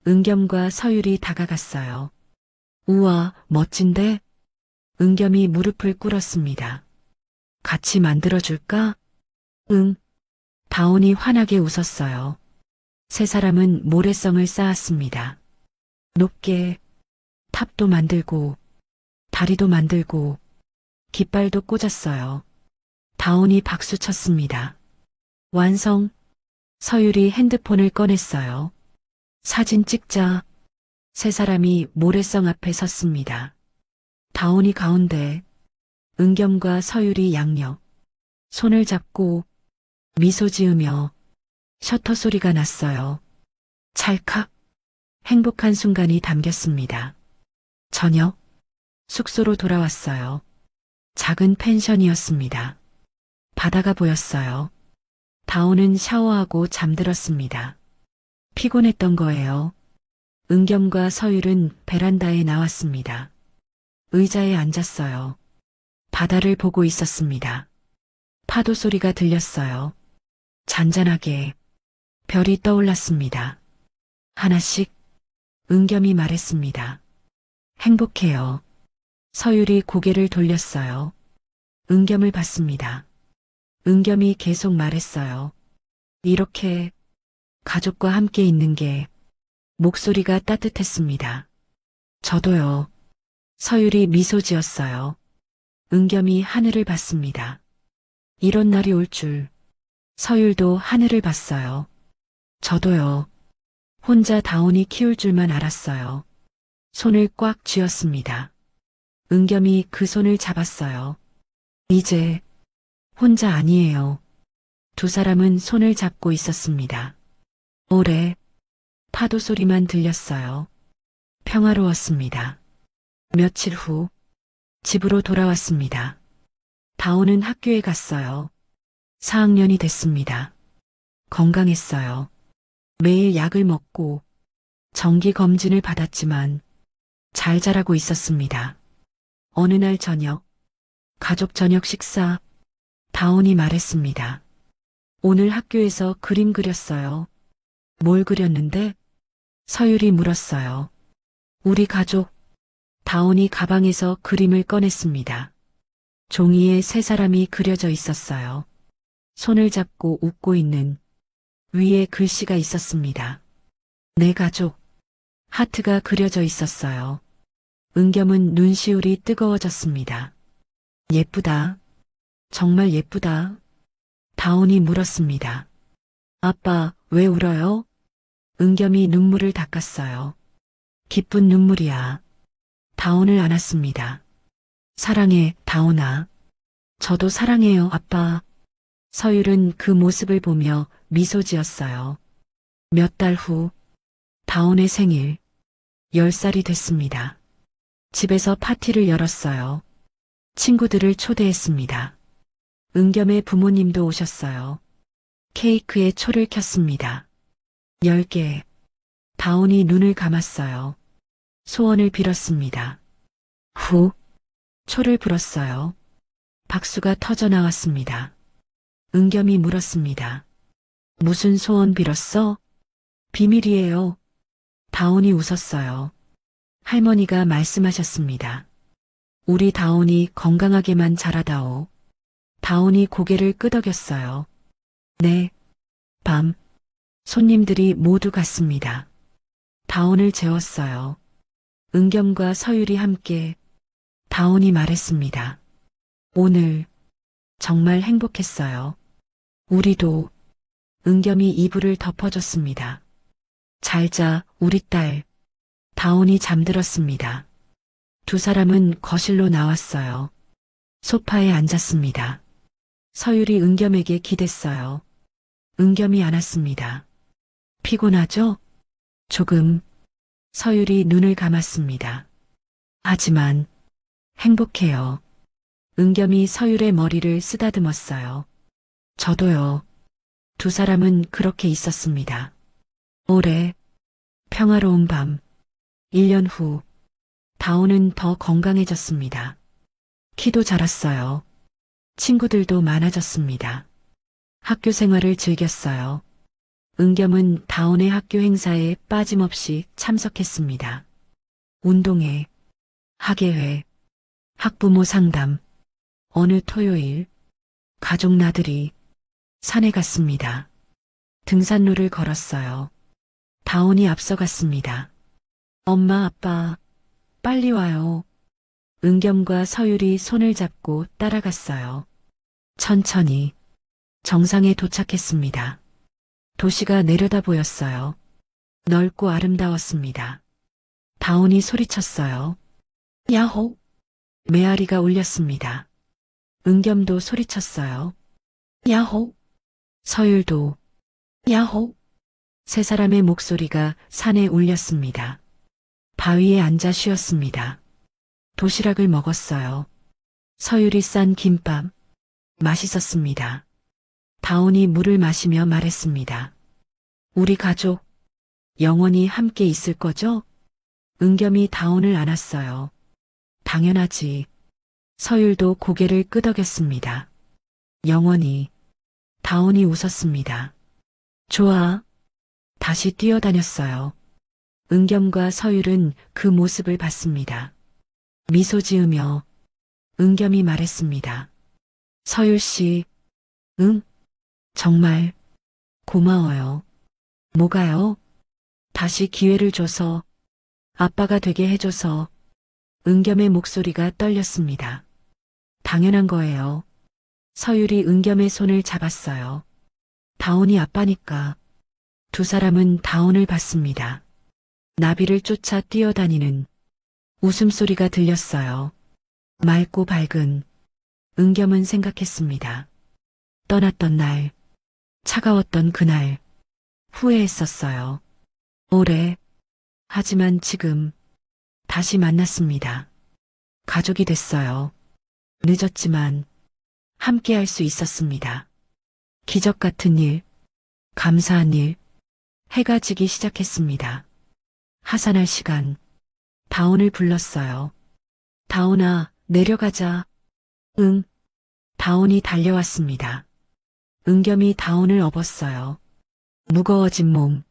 [SPEAKER 2] 은겸과 서율이 다가갔어요. 우와, 멋진데? 은겸이 무릎을 꿇었습니다. 같이 만들어줄까? 응. 다온이 환하게 웃었어요. 세 사람은 모래성을 쌓았습니다. 높게 탑도 만들고 다리도 만들고 깃발도 꽂았어요. 다온이 박수 쳤습니다. 완성. 서율이 핸드폰을 꺼냈어요. 사진 찍자. 세 사람이 모래성 앞에 섰습니다. 다온이 가운데, 은겸과 서율이 양옆, 손을 잡고 미소 지으며 셔터 소리가 났어요. 찰칵. 행복한 순간이 담겼습니다. 저녁, 숙소로 돌아왔어요. 작은 펜션이었습니다. 바다가 보였어요. 다온은 샤워하고 잠들었습니다. 피곤했던 거예요. 은겸과 서율은 베란다에 나왔습니다. 의자에 앉았어요. 바다를 보고 있었습니다. 파도 소리가 들렸어요. 잔잔하게 별이 떠올랐습니다. 하나씩 은겸이 말했습니다. 행복해요. 서율이 고개를 돌렸어요. 은겸을 봤습니다. 은겸이 계속 말했어요. 이렇게 가족과 함께 있는 게 목소리가 따뜻했습니다. 저도요. 서율이 미소 지었어요. 은겸이 하늘을 봤습니다. 이런 날이 올 줄. 서율도 하늘을 봤어요. 저도요. 혼자 다온이 키울 줄만 알았어요. 손을 꽉 쥐었습니다. 은겸이 그 손을 잡았어요. 이제 혼자 아니에요. 두 사람은 손을 잡고 있었습니다. 오래 파도 소리만 들렸어요. 평화로웠습니다. 며칠 후 집으로 돌아왔습니다. 다온은 학교에 갔어요. 4학년이 됐습니다. 건강했어요. 매일 약을 먹고 정기 검진을 받았지만 잘 자라고 있었습니다. 어느 날 저녁, 가족 저녁 식사, 다온이 말했습니다. 오늘 학교에서 그림 그렸어요. 뭘 그렸는데? 서율이 물었어요. 우리 가족. 다온이 가방에서 그림을 꺼냈습니다. 종이에 세 사람이 그려져 있었어요. 손을 잡고 웃고 있는 위에 글씨가 있었습니다. 내 가족. 하트가 그려져 있었어요. 은겸은 눈시울이 뜨거워졌습니다. 예쁘다. 정말 예쁘다. 다온이 물었습니다. 아빠, 왜 울어요? 은겸이 눈물을 닦았어요. 기쁜 눈물이야. 다온을 안았습니다. 사랑해, 다온아. 저도 사랑해요, 아빠. 서율은 그 모습을 보며 미소 지었어요. 몇 달 후, 다온의 생일, 10살이 됐습니다. 집에서 파티를 열었어요. 친구들을 초대했습니다. 은겸의 부모님도 오셨어요. 케이크에 초를 켰습니다. 10개. 다온이 눈을 감았어요. 소원을 빌었습니다. 후, 초를 불었어요. 박수가 터져 나왔습니다. 은겸이 물었습니다. 무슨 소원 빌었어? 비밀이에요. 다온이 웃었어요. 할머니가 말씀하셨습니다. 우리 다온이 건강하게만 자라다오. 다온이 고개를 끄덕였어요. 네. 밤. 손님들이 모두 갔습니다. 다온을 재웠어요. 은겸과 서율이 함께 다온이 말했습니다. 오늘 정말 행복했어요. 우리도. 은겸이 이불을 덮어줬습니다. 잘 자, 우리 딸. 다온이 잠들었습니다. 두 사람은 거실로 나왔어요. 소파에 앉았습니다. 서율이 은겸에게 기댔어요. 은겸이 안았습니다. 피곤하죠? 조금. 서율이 눈을 감았습니다. 하지만 행복해요. 은겸이 서율의 머리를 쓰다듬었어요. 저도요. 두 사람은 그렇게 있었습니다. 오래 평화로운 밤. 1년 후 다온은 더 건강해졌습니다. 키도 자랐어요. 친구들도 많아졌습니다. 학교 생활을 즐겼어요. 은겸은 다온의 학교 행사에 빠짐없이 참석했습니다. 운동회, 학예회, 학부모 상담, 어느 토요일, 가족 나들이, 산에 갔습니다. 등산로를 걸었어요. 다온이 앞서갔습니다. 엄마, 아빠, 빨리 와요. 은겸과 서율이 손을 잡고 따라갔어요. 천천히 정상에 도착했습니다. 도시가 내려다 보였어요. 넓고 아름다웠습니다. 다온이 소리쳤어요. 야호! 메아리가 울렸습니다. 은겸도 소리쳤어요. 야호! 서율도 야호! 세 사람의 목소리가 산에 울렸습니다. 바위에 앉아 쉬었습니다. 도시락을 먹었어요. 서율이 싼 김밥. 맛있었습니다. 다온이 물을 마시며 말했습니다. 우리 가족, 영원히 함께 있을 거죠? 은겸이 다온을 안았어요. 당연하지. 서율도 고개를 끄덕였습니다. 영원히. 다온이 웃었습니다. 좋아. 다시 뛰어다녔어요. 은겸과 서율은 그 모습을 봤습니다. 미소 지으며 은겸이 말했습니다. 서율 씨, 응? 정말 고마워요. 뭐가요? 다시 기회를 줘서, 아빠가 되게 해줘서. 은겸의 목소리가 떨렸습니다. 당연한 거예요. 서율이 은겸의 손을 잡았어요. 다온이 아빠니까. 두 사람은 다온을 봤습니다. 나비를 쫓아 뛰어다니는 웃음소리가 들렸어요. 맑고 밝은 은겸은 생각했습니다. 떠났던 날, 차가웠던 그날, 후회했었어요. 오래, 하지만 지금 다시 만났습니다. 가족이 됐어요. 늦었지만 함께 할 수 있었습니다. 기적 같은 일, 감사한 일, 해가 지기 시작했습니다. 하산할 시간, 다온을 불렀어요. 다온아, 내려가자. 응. 다온이 달려왔습니다. 은겸이 다온을 업었어요. 무거워진 몸.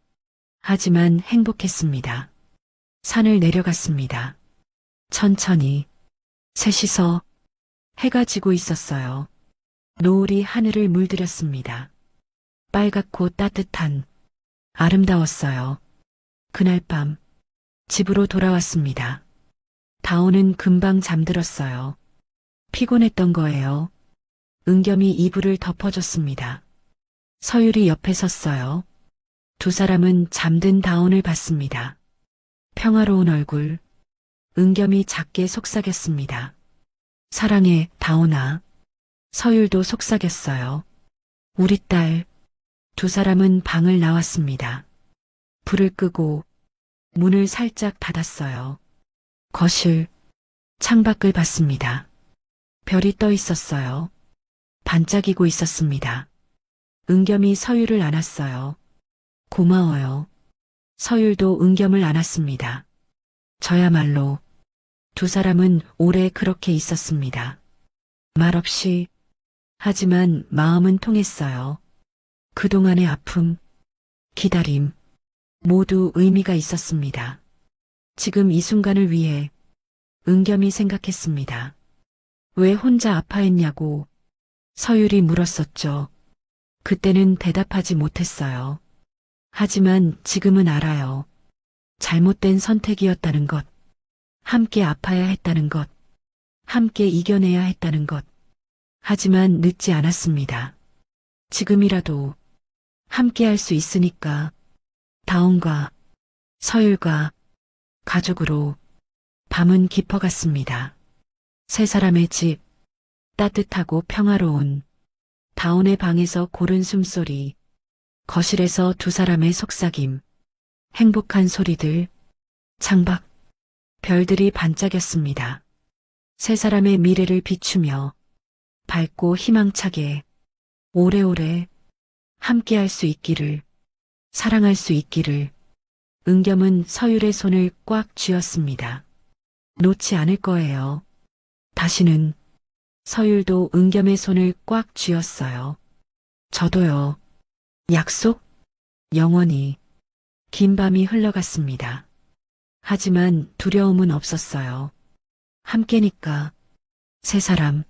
[SPEAKER 2] 하지만 행복했습니다. 산을 내려갔습니다. 천천히. 셋이서 해가 지고 있었어요. 노을이 하늘을 물들였습니다. 빨갛고 따뜻한, 아름다웠어요. 그날 밤, 집으로 돌아왔습니다. 다온은 금방 잠들었어요. 피곤했던 거예요. 은겸이 이불을 덮어줬습니다. 서율이 옆에 섰어요. 두 사람은 잠든 다온을 봤습니다. 평화로운 얼굴, 은겸이 작게 속삭였습니다. 사랑해, 다온아. 서율도 속삭였어요. 우리 딸. 두 사람은 방을 나왔습니다. 불을 끄고 문을 살짝 닫았어요. 거실, 창밖을 봤습니다. 별이 떠 있었어요. 반짝이고 있었습니다. 은겸이 서율을 안았어요. 고마워요. 서율도 은겸을 안았습니다. 저야말로 두 사람은 오래 그렇게 있었습니다. 말없이, 하지만 마음은 통했어요. 그동안의 아픔, 기다림, 모두 의미가 있었습니다. 지금 이 순간을 위해 은겸이 생각했습니다. 왜 혼자 아파했냐고 서율이 물었었죠. 그때는 대답하지 못했어요. 하지만 지금은 알아요. 잘못된 선택이었다는 것, 함께 아파야 했다는 것, 함께 이겨내야 했다는 것. 하지만 늦지 않았습니다. 지금이라도 함께 할 수 있으니까 다온과 서율과 가족으로 밤은 깊어갔습니다. 세 사람의 집, 따뜻하고 평화로운 다온의 방에서 고른 숨소리, 거실에서 두 사람의 속삭임, 행복한 소리들, 창밖, 별들이 반짝였습니다. 세 사람의 미래를 비추며 밝고 희망차게 오래오래 함께할 수 있기를, 사랑할 수 있기를. 은겸은 서율의 손을 꽉 쥐었습니다. 놓지 않을 거예요. 다시는. 서율도 은겸의 손을 꽉 쥐었어요. 저도요. 약속? 영원히. 긴 밤이 흘러갔습니다. 하지만 두려움은 없었어요. 함께니까. 세 사람.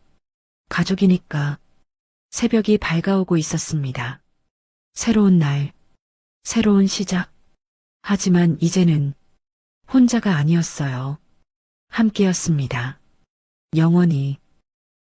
[SPEAKER 2] 가족이니까. 새벽이 밝아오고 있었습니다. 새로운 날. 새로운 시작. 하지만 이제는 혼자가 아니었어요. 함께였습니다. 영원히.